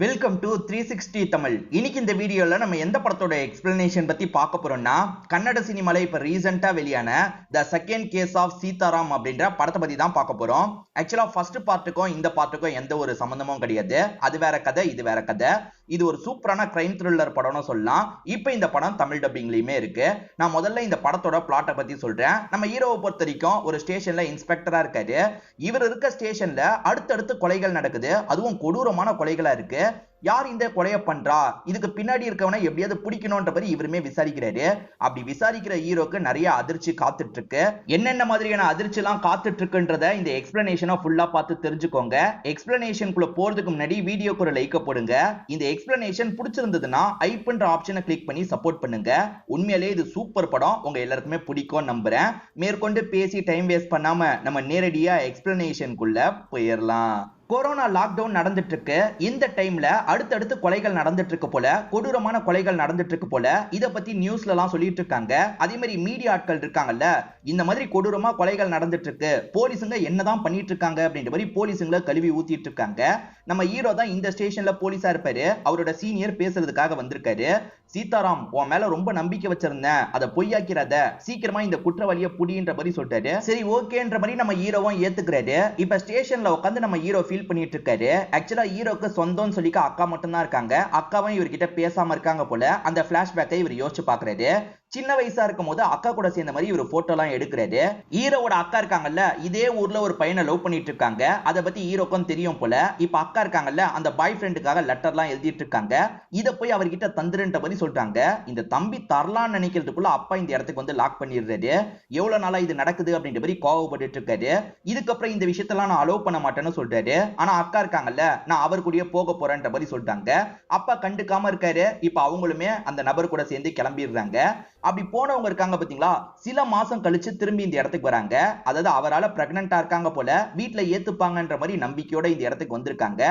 Welcome to 360 Tamil. இன்னைக்கு இந்த வீடியோல நம்ம எந்த படத்தோட எக்ஸ்பிளனேஷன் பத்தி பார்க்க போறோம்னா, கன்னட சினிமால இப்ப ரீசெண்டா வெளியான the second case of Sitaram அப்படின்ற படத்தை பத்தி தான் பார்க்க போறோம். ஆக்சுவலா ஃபர்ஸ்ட் பார்ட்டுக்கும் இந்த பார்ட்டுக்கும் எந்த ஒரு சம்பந்தமும் கிடையாது. அது வேற கதை, இது வேற கதை. இது ஒரு சூப்பரான கிரைம் த்ரில்லர் படம்னு சொல்லலாம். இப்போ இந்த படம் தமிழ் டப்பிங்லயுமே இருக்கு. நான் முதல்ல இந்த படத்தோட பிளாட்டை பத்தி சொல்றேன். நம்ம ஹீரோவை பொறுத்த வரைக்கும் ஒரு ஸ்டேஷன்ல இன்ஸ்பெக்டரா இருக்காரு. இவர் இருக்க ஸ்டேஷன்ல அடுத்தடுத்து கொலைகள் நடக்குது. அதுவும் கொடூரமான கொலைகளா இருக்கு. யார் இந்த கொலையை பண்றா, இதுக்கு பின்னாடி இருக்கவனை எப்படியாவது பிடிக்கணும்ன்ற மாதிரி இவருமே விசாரிக்கிறாரு. அப்படி விசாரிக்கிற ஹீரோக்கு நிறைய அதிர்ச்சி காத்துட்டு இருக்கு. என்னென்ன மாதிரியான அதிர்ச்சி எல்லாம் காத்துட்டு இருக்குன்றத இந்த எக்ஸ்பிளனேஷனை ஃபுல்லா பார்த்து தெரிஞ்சுக்கோங்க. எக்ஸ்பிளனேஷனுக்குள்ள போறதுக்கு முன்னாடி வீடியோக்கு ஒரு லைக் போடுங்க. இந்த எக்ஸ்பிளனேஷன் பிடிச்சிருந்ததுன்னா ஐப்ன்ற ஆப்ஷனை கிளிக் பண்ணி சப்போர்ட் பண்ணுங்க. உண்மையிலே இது சூப்பர் படம், உங்க எல்லாருக்குமே பிடிக்கும் நம்புறேன். மேற்கொண்டு பேசி டைம் வேஸ்ட் பண்ணாம நம்ம நேரடியா எக்ஸ்பிளனேஷனுக்குள்ள போயிடலாம். கொரோனா லாக்டவுன் நடந்துட்டு இருக்கு. இந்த டைம்ல அடுத்தடுத்து கொலைகள் நடந்துட்டு இருக்கு போல, கொடூரமான கொலைகள் நடந்துட்டு இருக்கு போல. இத பத்தி நியூஸ்ல எல்லாம் சொல்லிட்டு இருக்காங்க. அதே மாதிரி மீடியா ஆட்கள் இருக்காங்கல்ல, இந்த மாதிரி கொடூரமா கொலைகள் நடந்துட்டு இருக்கு, போலீஸுங்க என்னதான் பண்ணிட்டு இருக்காங்க அப்படின்ற மாதிரி போலீஸுங்களை கழுவி ஊத்திட்டு இருக்காங்க. நம்ம ஹீரோ தான் இந்த ஸ்டேஷன்ல போலீஸா இருப்பாரு. அவரோட சீனியர் பேசுறதுக்காக வந்திருக்காரு. சீதாராம், உன் மேல ரொம்ப நம்பிக்கை வச்சிருந்தேன், அதை பொய்யாக்கிறாத, சீக்கிரமா இந்த குற்றவாளியை புடின்ற மாதிரி சொல்லிட்டாரு. சரி ஓகேன்ற மாதிரி நம்ம ஹீரோவும் ஏத்துக்கிறாரு. இப்ப ஸ்டேஷன்ல உட்காந்து நம்ம ஹீரோ ஃபீல் பண்ணிட்டு இருக்காரு. ஆக்சுவலா ஹீரோக்கு சொந்தம்னு சொல்லிக்க அக்கா மட்டும் தான் இருக்காங்க. அக்காவும் இவர்கிட்ட பேசாம இருக்காங்க போல. அந்த பிளாஷ்பேக்கை இவர் யோசிச்சு பாக்குறாரு. சின்ன வயசா இருக்கும் போது அக்கா கூட சேர்ந்த மாதிரி ஒரு போட்டோ எல்லாம் எடுக்கிறாரு. ஹீரோவோட அக்கா இருக்காங்கல்ல, இதே ஊர்ல ஒரு பையனை லவ் பண்ணிட்டு இருக்காங்க. அதை பத்தி ஹீரோக்கும் தெரியும் போல. இப்ப அக்கா இருக்காங்கல்ல, அந்த பாய் ஃப்ரெண்டுக்காக லெட்டர் எல்லாம் எழுதிட்டு இருக்காங்க. இத போய் அவர்கிட்ட தந்துருன்ற மாதிரி சொல்றாங்க. இந்த தம்பி தரலான்னு நினைக்கிறதுக்குள்ள அப்பா இந்த இடத்துக்கு வந்து லாக் பண்ணிடுறாரு. எவ்வளவு நாளா இது நடக்குது அப்படின்ற மாதிரி கோவப்பட்டு இருக்காரு. இதுக்கப்புறம் இந்த விஷயத்தெல்லாம் நான் அலோவ் பண்ண மாட்டேன்னு சொல்றாரு. ஆனா அக்கா இருக்காங்கல்ல, நான் அவர் கூடயே போக போறேன்ற மாதிரி சொல்றாங்க. அப்பா கண்டுக்காம இருக்காரு. இப்ப அவங்களுமே அந்த நபர் கூட சேர்ந்து கிளம்பிடுறாங்க. அப்படி போனவங்க இருக்காங்க பாத்தீங்களா, சில மாசம் கழிச்சு திரும்பி இந்த இடத்துக்கு வராங்க. அதாவது அவரால பிரெக்னன்ட்டா இருக்காங்க போல, வீட்டுல ஏத்துப்பாங்கன்ற மாதிரி நம்பிக்கையோட இந்த இடத்துக்கு வந்திருக்காங்க.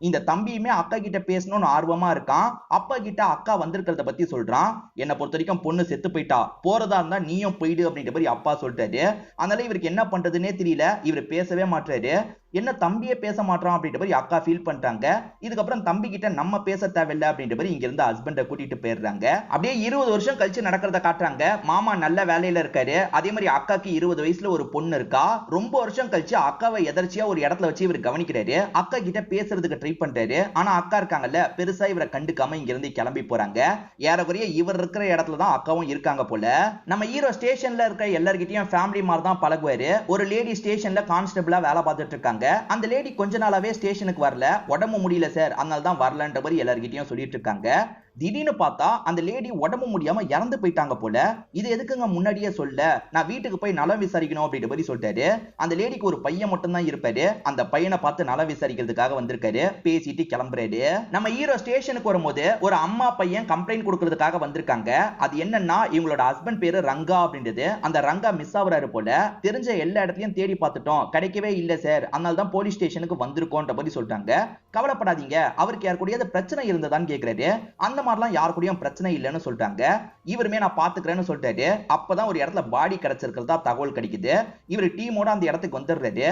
இந்த தம்பியுமே அக்கா கிட்ட பேசணும்னு ஆர்வமா இருக்கான். அப்பா கிட்ட அக்கா வந்திருக்கிறத பத்தி சொல்றான். என்னை பொறுத்த வரைக்கும் பொண்ணு செத்து போயிட்டா, போறதா இருந்தா நீயும் போயிடு அப்படின்ற மாதிரி அப்பா சொல்லிட்டாரு. அதனால இவருக்கு என்ன பண்றதுன்னே தெரியல. இவர் பேசவே மாட்டாரு. என்ன தம்பியே பேச மாட்டான் அப்படின்ற மாதிரி அக்கா ஃபீல் பண்றாங்க. இதுக்கப்புறம் தம்பி கிட்ட நம்ம பேச தேவையில்லை அப்படின்ற மாதிரி இங்க இருந்து ஹஸ்பண்டை கூட்டிட்டு போயிடுறாங்க. அப்படியே 20 வருஷம் கழிச்சு நடக்கிறத காட்டுறாங்க. மாமா நல்ல வேலையில இருக்காரு. அதே மாதிரி அக்காக்கு 20 வயசுல ஒரு பொண்ணு இருக்கா. ரொம்ப வருஷம் கழிச்சு அக்காவை எதர்ச்சியா ஒரு இடத்துல வச்சு இவர் கவனிக்கிறாரு. அக்கா கிட்ட பேசுறதுக்கு ட்ரை பண்றாரு. ஆனா அக்கா இருக்காங்கல்ல, பெருசா இவரை கண்டுக்காம இங்க இருந்து கிளம்பி போறாங்க. ஏறக்குறைய இவர் இருக்கிற இடத்துல தான் அக்காவும் இருக்காங்க போல. நம்ம ஹீரோ ஸ்டேஷன்ல இருக்க எல்லார்கிட்டயும் ஃபேமிலி மாதிரி தான் பழகுவாரு. ஒரு லேடி ஸ்டேஷன்ல கான்ஸ்டபிளா வேலை பார்த்துட்டு இருக்காங்க. அந்த லேடி கொஞ்ச நாளாவே ஸ்டேஷனுக்கு வரல, உடம்பு முடியல சார், அதனால தான் வரலன்ற மாதிரி எல்லார்கிட்டயும் சொல்லிட்டு இருக்காங்க. திடீர்னு பார்த்தா அந்த லேடி உடம்பு முடியாம இறந்து போயிட்டாங்க போல. இது எதுக்குங்க முன்னாடியே சொல்ல, நான் வீட்டுக்கு போய் நலம் விசாரிக்கணும் அப்படின்ற மாதிரி சொல்லிட்டாரு. அந்த லேடிக்கு ஒரு பையன் மட்டும் தான் இருப்பாரு. அந்த பையனை பார்த்து நலம் விசாரிக்கிறதுக்காக வந்திருக்காரு. பேசிட்டு கிளம்புறாரு. நம்ம ஹீரோ ஸ்டேஷனுக்கு வரும்போது ஒரு அம்மா பையன் கம்ப்ளைண்ட் கொடுக்கறதுக்காக வந்திருக்காங்க. அது என்னன்னா, இவங்களோட ஹஸ்பண்ட் பேரு ரங்கா அப்படின்றது. அந்த ரங்கா மிஸ் ஆகுறாரு போல. தெரிஞ்ச எல்லா இடத்துலயும் தேடி பார்த்துட்டோம், கிடைக்கவே இல்லை சார், அதனால தான் போலீஸ் ஸ்டேஷனுக்கு வந்திருக்கோன்ற மாதிரி சொல்றாங்க. கவலைப்படாதீங்க, அவருக்கு யார் கூடயாவது பிரச்சனை இருந்ததான்னு கேட்கிறாரு. அந்த மாதிரிலாம் யார் கூடயும் பிரச்சனை இல்லைன்னு சொல்லிட்டாங்க. இவருமே நான் பாத்துக்கிறேன்னு சொல்லிட்டாரு. அப்பதான் ஒரு இடத்துல பாடி கிடைச்சிருக்கிறதா தகவல் கிடைக்குது. இவர் டீமோட அந்த இடத்துக்கு வந்துடுறாரு.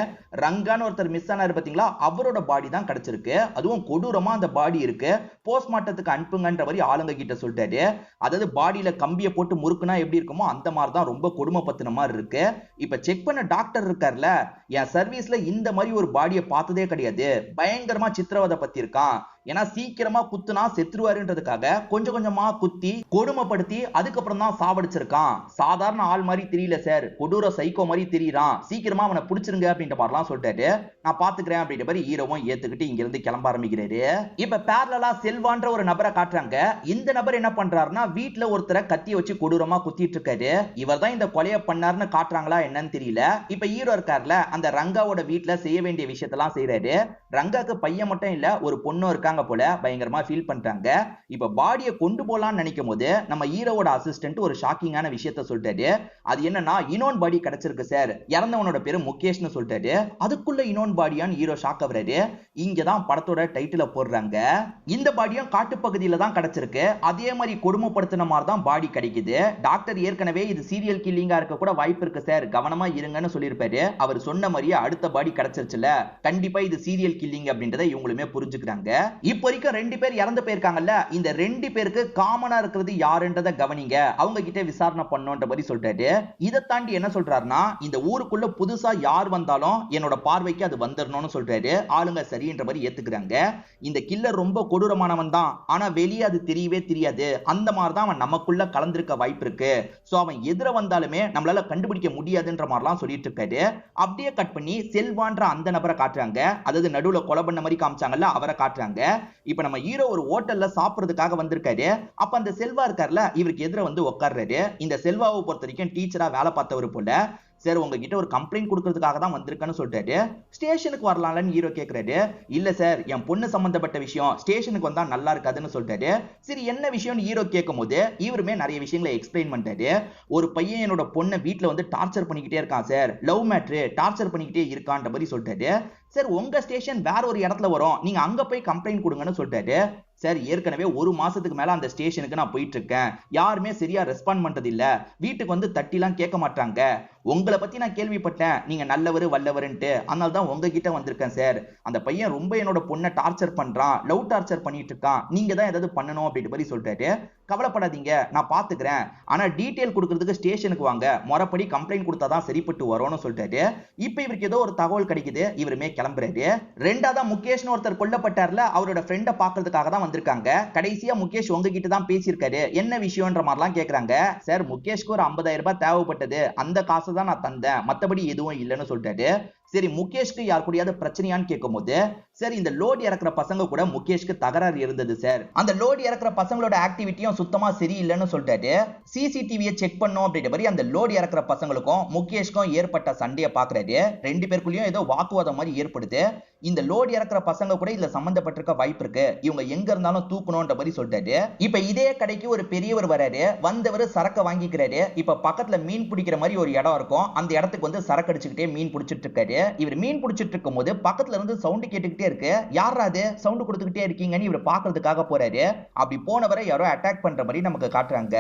ரங்கான்னு ஒருத்தர் மிஸ் ஆனாரு பாத்தீங்களா, அவரோட பாடி தான் கிடைச்சிருக்கு. அதுவும் கொடூரமா அந்த பாடி இருக்கு. போஸ்ட்மார்ட்டத்துக்கு அனுப்புங்கன்ற மாதிரி ஆளுங்க கிட்ட சொல்லிட்டாரு. அதாவது பாடியில கம்பியை போட்டு முறுக்குனா எப்படி இருக்குமோ அந்த மாதிரி தான், ரொம்ப கொடுமை பத்தின மாதிரி இருக்கு. இப்ப செக் பண்ண டாக்டர் இருக்கார்ல, என் சர்வீஸ்ல இந்த மாதிரி ஒரு பாடியை பார்த்ததே கிடையாது, பயங்கரமா சித்திரவதை பத்தி இருக்கான். ஏன்னா சீக்கிரமா குத்துனா செத்துருவாருன்றதுக்காக கொஞ்சம் கொஞ்சமா குத்தி கொடுமைப்படுத்தி அதுக்கப்புறம் தான் சாவடிச்சிருக்கான். சாதாரண ஆள் மாதிரி தெரியல சார், கொடூர சைக்கோ மாதிரி தெரியறான், சீக்கிரமா அவனை பிடிச்சிருங்க அப்படின்ற மாதிரிலாம் சொல்லிட்டாரு. நான் பாத்துக்கிறேன் அப்படின்ற மாதிரி ஹீரோவும் ஏத்துக்கிட்டு இங்க இருந்து கிளம்ப ஆரம்பிக்கிறாரு. இப்ப பேரலா செல்வான்ற ஒரு நபரை காட்டுறாங்க. இந்த நபர் என்ன பண்றாருன்னா, வீட்டுல ஒருத்தரை கத்தி வச்சு கொடூரமா குத்திட்டு இருக்காரு. இவர் தான் இந்த கொலையை பண்ணாருன்னு காட்டுறாங்களா என்னன்னு தெரியல. இப்ப ஹீரோ இருக்காருல, அந்த ரங்காவோட வீட்டுல செய்ய வேண்டிய விஷயத்தெல்லாம் செய்யறாரு. ரங்காக்கு பையன் மட்டும் இல்ல, ஒரு பொண்ணும் இருக்காங்க போல. பயங்கரமா ஃபீல் பண்றாங்க. இப்ப பாடியை கொண்டு போலாம்னு நினைக்கும் போது நம்ம ஹீரோவோட அசிஸ்டன்ட் ஒரு ஷாக்கிங்கான விஷயத்த சொல்லிட்டாரு. அது என்னன்னா, இனோன் பாடி கிடைச்சிருக்கு சார், இறந்தவனோட பேரு முகேஷ்னு சொல்லிட்டாரு. அதுக்குள்ள இனோன் பாடியான்னு ஹீரோ ஷாக் ஆகுறாரு. இங்கதான் படத்தோட டைட்டில போடுறாங்க. இந்த பாடியும் காட்டுப்பகுதியில தான் கிடைச்சிருக்கு. அதே மாதிரி கொடுமைப்படுத்தின மாதிரி தான் பாடி கிடைக்குது. டாக்டர் ஏற்கனவே இது சீரியல் கில்லிங்கா இருக்க கூட வாய்ப்பு இருக்கு சார், கவனமா இருங்கன்னு சொல்லியிருப்பாரு. அவர் சொன்ன மாதிரியே அடுத்த பாடி கிடைச்சிருச்சுல, கண்டிப்பா இது சீரியல் கில்லிங் அப்படின்றத இவங்களுமே புரிஞ்சுக்கிறாங்க. இப்போ வரைக்கும் 2 பேர் இறந்து போயிருக்காங்கல்ல, இந்த 2 பேருக்கு காமனா இருக்கிறது யாருன்றத கவனிங்க, அவங்க கிட்ட விசாரணை பண்ணோன்ற மாதிரி சொல்றாரு. இதை தாண்டி என்ன சொல்றாருன்னா, இந்த ஊருக்குள்ள புதுசா யார் வந்தாலும் என்னோட பார்வைக்கு அது வந்துடணும்னு சொல்றாரு. ஆளுங்க சரின்ற மாதிரி ஏத்துக்கிறாங்க. இந்த கில்லர் ரொம்ப கொடூரமானவன் தான், ஆனா வெளியே அது தெரியவே தெரியாது, அந்த மாதிரி தான் அவன் நமக்குள்ள கலந்திருக்க வாய்ப்பு இருக்கு. சோ அவன் எதிர வந்தாலுமே நம்மளால கண்டுபிடிக்க முடியாதுன்ற மாதிரிலாம் சொல்லிட்டு இருக்காரு. அப்படியே கட் பண்ணி செல்வான்ற அந்த நபரை காட்டுறாங்க. அதாவது நடுவுல கொலை பண்ண மாதிரி காமிச்சாங்கல்ல, அவரை காட்டுறாங்க. இப்ப நம்ம ஹீரோ ஒரு ஹோட்டல்ல சாப்பிடுறதுக்காக வந்திருக்காரு. அப்ப அந்த செல்வா இருக்கார்ல, இவருக்கு எதிர வந்து உட்கார்றாரு. இந்த செல்வாவை பொறுத்த வரைக்கும் டீச்சரா வேலை பார்த்தவர் போல. சார் உங்ககிட்ட ஒரு கம்ப்ளைண்ட் கொடுக்கறதுக்காக தான் வந்திருக்கேன்னு சொல்றாரு. ஸ்டேஷனுக்கு வரலாம்னு ஹீரோ கேக்குறாரு. இல்ல சார், என் பொண்ணு சம்பந்தப்பட்ட விஷயம், ஸ்டேஷனுக்கு வந்தா நல்லா இருக்காதுன்னு சொல்றாரு. சரி என்ன விஷயம்னு ஹீரோ கேட்கும் போது இவருமே நிறைய விஷயங்களை எக்ஸ்பிளைன் பண்றாரு. ஒரு பையன் என்னோட பொண்ணை வீட்டுல வந்து டார்ச்சர் பண்ணிக்கிட்டே இருக்கான் சார், லவ் மேட்ரு, டார்ச்சர் பண்ணிக்கிட்டே இருக்கான்ற மாதிரி சொல்றாரு. சார் உங்க ஸ்டேஷன் வேற ஒரு இடத்துல வரும், நீங்க அங்க போய் கம்ப்ளைண்ட் கொடுங்கன்னு சொல்றாரு. சார் ஏற்கனவே 1 மாசத்துக்கு மேல அந்த ஸ்டேஷனுக்கு நான் போயிட்டு இருக்கேன், யாருமே சரியா ரெஸ்பாண்ட் பண்றது இல்ல, வீட்டுக்கு வந்து தட்டிலாம் கேட்க மாட்டாங்க, உங்களை பத்தி நான் கேள்விப்பட்டேன், நீங்க நல்லவரு வல்லவருன்ட்டு, அதனால தான் உங்ககிட்ட வந்திருக்கேன் சார். அந்த பையன் ரொம்ப என்னோட பொண்ணை டார்ச்சர் பண்றான், லவ் டார்ச்சர் பண்ணிட்டு இருக்கான், நீங்க தான் ஏதாவது பண்ணணும் அப்படின்ற மாதிரி சொல்றாரு. கவலைப்படாதீங்க நான் பாத்துக்கிறேன், ஆனா டீடைல் கொடுக்கறதுக்கு ஸ்டேஷனுக்கு வாங்க, முறைப்படி கம்ப்ளைண்ட் கொடுத்தாதான் சரிப்பட்டு வரும்னு சொல்றாரு. இப்ப இவருக்கு ஏதோ ஒரு தகவல் கிடைக்குது, இவருமே கிளம்புறாரு. ரெண்டாவதா முகேஷ்னு ஒருத்தர் கொல்லப்பட்டார்ல, அவரோட ஃப்ரெண்டை பாக்குறதுக்காக தான் வந்திருக்காங்க. கடைசியா முகேஷ் உங்ககிட்ட தான் பேசியிருக்காரு, என்ன விஷயம்ன்ற மாதிரிலாம் கேக்குறாங்க. சார் முகேஷ்க்கு ஒரு 50,000 ரூபாய் தேவைப்பட்டது, அந்த காசு தான் நான் தந்தேன், மத்தபடி எதுவும் இல்லைன்னு சொல்றாரு. சரி முகேஷ்க்கு யார் கூடயாவது பிரச்சனையான்னு கேட்கும் போது, சார் இந்த லோட் இறக்குற பசங்க கூட முகேஷ்க்கு தகராறு இருந்தது சார், அந்த லோட் இறக்குற பசங்களோட ஆக்டிவிட்டியும் சுத்தமா சரியில்லைன்னு சொல்றாரு. சிசிடிவியை செக் பண்ணோம் அப்படின்ற மாதிரி அந்த லோட் இறக்குற பசங்களுக்கும் முகேஷ்க்கும் ஏற்பட்ட சண்டையை பாக்குறாரு. 2 பேருக்குள்ளயும் ஏதோ வாக்குவாதம் மாதிரி ஏற்படுது. இந்த லோட் இறக்குற பசங்க கூட இதுல சம்பந்தப்பட்டிருக்க வாய்ப்பு இருக்கு, இவங்க எங்க இருந்தாலும் தூக்கணும்ன்ற மாதிரி சொல்றாரு. இப்ப இதே கடைக்கு ஒரு பெரியவர் வராரு. வந்தவர் சரக்கு வாங்கிக்கிறாரு. இப்ப பக்கத்துல மீன் பிடிக்கிற மாதிரி ஒரு இடம் இருக்கும், அந்த இடத்துக்கு வந்து சரக்கு அடிச்சுக்கிட்டே மீன் பிடிச்சிட்டு இருக்காரு. இவர் மீன் பிடிச்சிட்டு இருக்கும் போது பக்கத்துல இருந்து சவுண்ட் கேட்டுக்கிட்டே இருக்கு. யாரா அது சவுண்ட் கொடுத்துக்கிட்டே இருக்கீங்கன்னு இவர் பாக்குறதுக்காக போறாரு. அப்படி போனவரை யாரோ அட்டாக் பண்ற மாதிரி நமக்கு காட்டுறாங்க.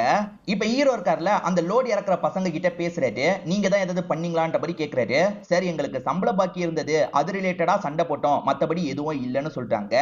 இப்ப ஹீரோ இருக்கார்ல, அந்த லோட் இறக்குற பசங்க கிட்ட பேசுறாரு. நீங்க தான் ஏதாவது பண்ணீங்களான்ற மாதிரி கேக்குறாரு. சரி எங்களுக்கு சம்பள பாக்கி இருந்தது, அது ரிலேட்டடா சண்டை போட்டோம், மத்தபடி எதுவும் இல்லைன்னு சொல்றாங்க.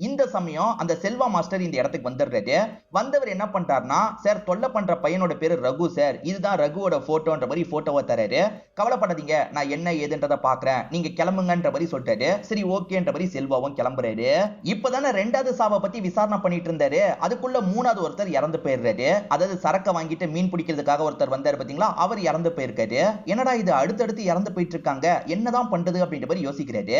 இந்த சமயம் அந்த செல்வா மாஸ்டர் இந்த இடத்துக்கு வந்துடுறாரு. வந்தவர் என்ன பண்றாருன்னா, சார் தொல்லை பண்ற பையனோட பேரு ரகு சார், இதுதான் ரகுவோட போட்டோன்ற மாதிரி போட்டோவை தராரு. கவலைப்படாதீங்க நான் என்ன ஏதுன்றத பாக்குறேன், நீங்க கிளம்புங்கன்ற மாதிரி சொல்றாரு. சரி ஓகேன்ற மாதிரி செல்வாவும் கிளம்புறாரு. இப்பதானே 2வது சாவை பத்தி விசாரணை பண்ணிட்டு இருந்தாரு, அதுக்குள்ள 3வது ஒருத்தர் இறந்து போயிடுறாரு. அதாவது சரக்க வாங்கிட்டு மீன் பிடிக்கிறதுக்காக ஒருத்தர் வந்தாரு பாத்தீங்களா, அவர் இறந்து போயிருக்காரு. என்னடா இது அடுத்தடுத்து இறந்து போயிட்டு இருக்காங்க, என்னதான் பண்றது அப்படின்ற மாதிரி யோசிக்கிறாரு.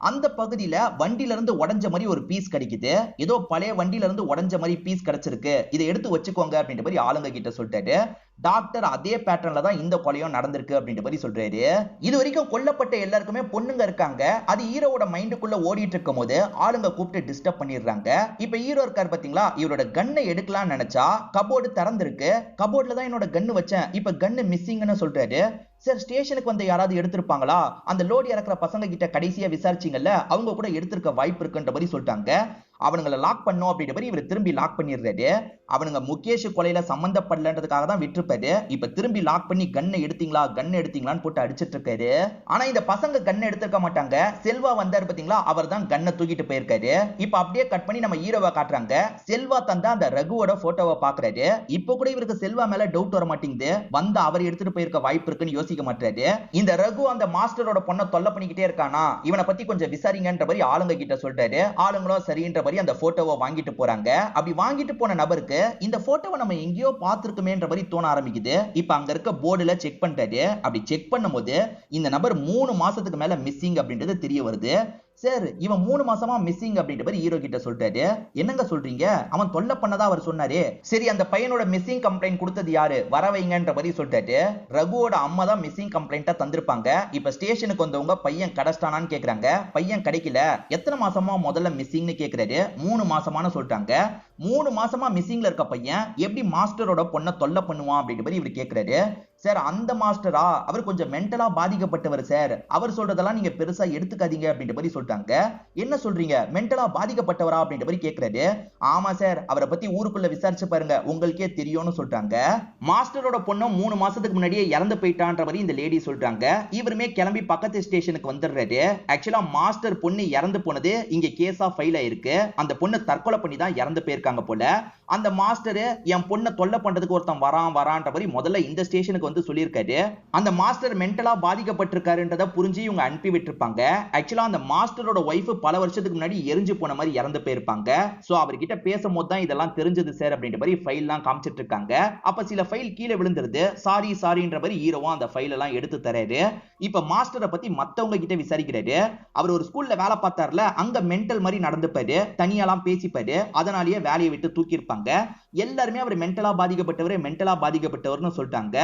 அந்த பகுதியில வண்டியில இருந்து உடைஞ்ச மாதிரி ஒரு பீஸ் கிடைக்குது. ஏதோ பழைய வண்டியில இருந்து உடைஞ்ச மாதிரி பீஸ் கிடைச்சிருக்கு, இதை எடுத்து வச்சுக்கோங்க அப்படின்ற மாதிரி ஆளுங்க கிட்ட சொல்லிட்டாரு. டாக்டர் அதே பேட்டர்ன்ல தான் இந்த கொலையும் நடந்திருக்கு அப்படின்ற மாதிரி சொல்றாரு. இது வரைக்கும் கொல்லப்பட்ட எல்லாருக்குமே பொண்ணுங்க இருக்காங்க. அது ஹீரோவோட மைண்டுக்குள்ள ஓடிட்டு இருக்கும் போது ஆளுங்க கூப்பிட்டு டிஸ்டர்ப் பண்ணிடுறாங்க. இப்ப ஹீரோ இருக்காரு பாத்தீங்களா, இவரோட கன்னை எடுக்கலாம்னு நினைச்சா கபோர்டு திறந்திருக்கு. கபோர்ட்ல தான் என்னோட கன்னு வச்சேன், இப்ப கன்னு மிஸ்ஸிங்னு சொல்றாரு. சார் ஸ்டேஷனுக்கு வந்து யாராவது எடுத்திருப்பாங்களா, அந்த லோடு இறக்குற பசங்க கிட்ட கடைசியா விசாரிச்சீங்கல்ல, அவங்க கூட எடுத்திருக்க வாய்ப்பு இருக்குன்ற மாதிரி சொல்லிட்டாங்க. அவனுங்களை லாக் பண்ணும் அப்படின்ற மாதிரி இவர் திரும்பி லாக் பண்ணிடுறாரு. அவனுங்க முகேஷ் கொலையில சம்பந்தப்படலன்றதுக்காக தான் விட்டுருப்பாரு. இப்ப திரும்பி லாக் பண்ணி கன்னை எடுத்தீங்களான்னு போட்டு அடிச்சிட்டு இருக்காரு. ஆனா இந்த பசங்க கன்னை எடுத்திருக்க மாட்டாங்க. செல்வா வந்தாரு பாத்தீங்களா, அவர் தான் கன்னை தூக்கிட்டு போயிருக்காரு. இப்ப அப்படியே கட் பண்ணி நம்ம ஹீரோவை காட்டுறாங்க. செல்வா தந்தா அந்த ரகுவோட போட்டோவை பாக்குறாரு. இப்ப கூட இவருக்கு செல்வா மேல டவுட் வர மாட்டேங்குது. வந்து அவர் எடுத்துட்டு போயிருக்க வாய்ப்பு இருக்குன்னு யோசிக்க மாட்டாரு. இந்த ரகு அந்த மாஸ்டரோட பொண்ணை தொல்லை பண்ணிக்கிட்டே இருக்கானா, இவனை பத்தி கொஞ்சம் விசாரிங்கன்ற மாதிரி ஆளுங்க கிட்ட சொல்றாரு. ஆளுங்களும் சரின்ற மாதிரி அந்த போட்டோவை வாங்கிட்டு போறாங்க. அப்படி வாங்கிட்டு போன நபருக்கு இந்த போட்டோவை நம்ம எங்கேயோ பார்த்திருக்குமேன்ற மாதிரி தோண ஆரம்பிக்குது. இப்ப அங்க இருக்க போர்டுல செக் பண்றாரு. அப்படி செக் பண்ணும்போது இந்த நபர் 3 மாசத்துக்கு மேல மிஸ்ஸிங் அப்படின்றது தெரிய வருது. சார் இவன் 3 மாசமா மிஸ்ஸிங் அப்படின்ற மாதிரி ஹீரோ கிட்ட சொல்லிட்டாரு. என்னங்க சொல்றீங்க, அவன் தொல்லை பண்ணதா அவர் சொன்னாரு. சரி அந்த பையனோட மிஸ்ஸிங் கம்ப்ளைண்ட் கொடுத்தது யாரு, வர வைங்கன்ற மாதிரி சொல்லிட்டாரு. ரகுவோட அம்மா தான் மிஸ்ஸிங் கம்ப்ளைண்ட்டா தந்திருப்பாங்க. இப்ப ஸ்டேஷனுக்கு வந்தவங்க பையன் கடஸ்டானான்னு கேக்குறாங்க. பையன் கிடைக்கல. எத்தனை மாசமா முதல்ல மிஸ்ஸிங்னு கேக்குறாரு. 3 மாசமானு சொல்லிட்டாங்க. 3 மாசமா மிஸ்ஸிங்ல இருக்க பையன் எப்படி மாஸ்டரோட பொண்ணை தொல்லை பண்ணுவான் அப்படின்ற மாதிரி இவர் கேக்குறாரு. சார் அந்த மாஸ்டரா அவர் கொஞ்சம் மென்டலா பாதிக்கப்பட்டவர் சார், அவர் சொல்றதெல்லாம் நீங்க பெருசா எடுத்துக்காதீங்க அப்படின்ற மாதிரி சொல்லிட்டாங்க. என்ன சொல்றீங்க, மென்டலா பாதிக்கப்பட்டவரா அப்படின்ற மாதிரி கேக்குறாரு. ஆமா சார், அவரை பத்தி ஊருக்குள்ள விசாரிச்சு பாருங்க உங்களுக்கே தெரியும்னு சொல்லிட்டாங்க. மாஸ்டரோட பொண்ணு 3 மாசத்துக்கு முன்னாடியே இறந்து போயிட்டான்ற மாதிரி இந்த லேடி சொல்றாங்க. இவருமே கிளம்பி பக்கத்து ஸ்டேஷனுக்கு வந்துடுறாரு. ஆக்சுவலா மாஸ்டர் பொண்ணு இறந்து போனது இங்க கேஸா ஃபைல் ஆயிருக்கு. அந்த பொண்ணு தற்கொலை பண்ணி தான் இறந்து போயிருக்காங்க போல. அந்த மாஸ்டர் என் பொண்ணை தொல்லை பண்றதுக்கு ஒருத்தன் வரான்ற மாதிரி முதல்ல இந்த ஸ்டேஷனுக்கு வந்து சொல்லியிருக்காரு. அந்த மாஸ்டர் மென்டலா பாதிக்கப்பட்டிருக்காருன்றத புரிஞ்சு இவங்க அனுப்பி விட்டுருப்பாங்க. ஆக்சுவலா அந்த மாஸ்டரோட ஒய்ஃப் பல வருஷத்துக்கு முன்னாடி எரிஞ்சு போன மாதிரி இறந்து போயிருப்பாங்க. சோ அவர்கிட்ட பேசும்போது தான் இதெல்லாம் தெரிஞ்சது சார் அப்படின்ற மாதிரி ஃபைல் எல்லாம் காமிச்சிட்டு இருக்காங்க. அப்ப சில ஃபைல் கீழே விழுந்துருது. சாரின்ற மாதிரி ஹீரோவும் அந்த ஃபைல் எல்லாம் எடுத்து தராரு. இப்ப மாஸ்டரை பத்தி மத்தவங்க கிட்ட விசாரிக்கிறாரு. அவர் ஒரு ஸ்கூல்ல வேலை பார்த்தார்ல, அங்க மென்டல் மாதிரி நடந்துப்பாரு, தனியாலாம் பேசிப்பாரு, அதனாலேயே வேலையை விட்டு தூக்கி இருப்பாங்க. எல்லாருமே அவர் மென்டலா பாதிக்கப்பட்டவர்னு சொல்லிட்டாங்க.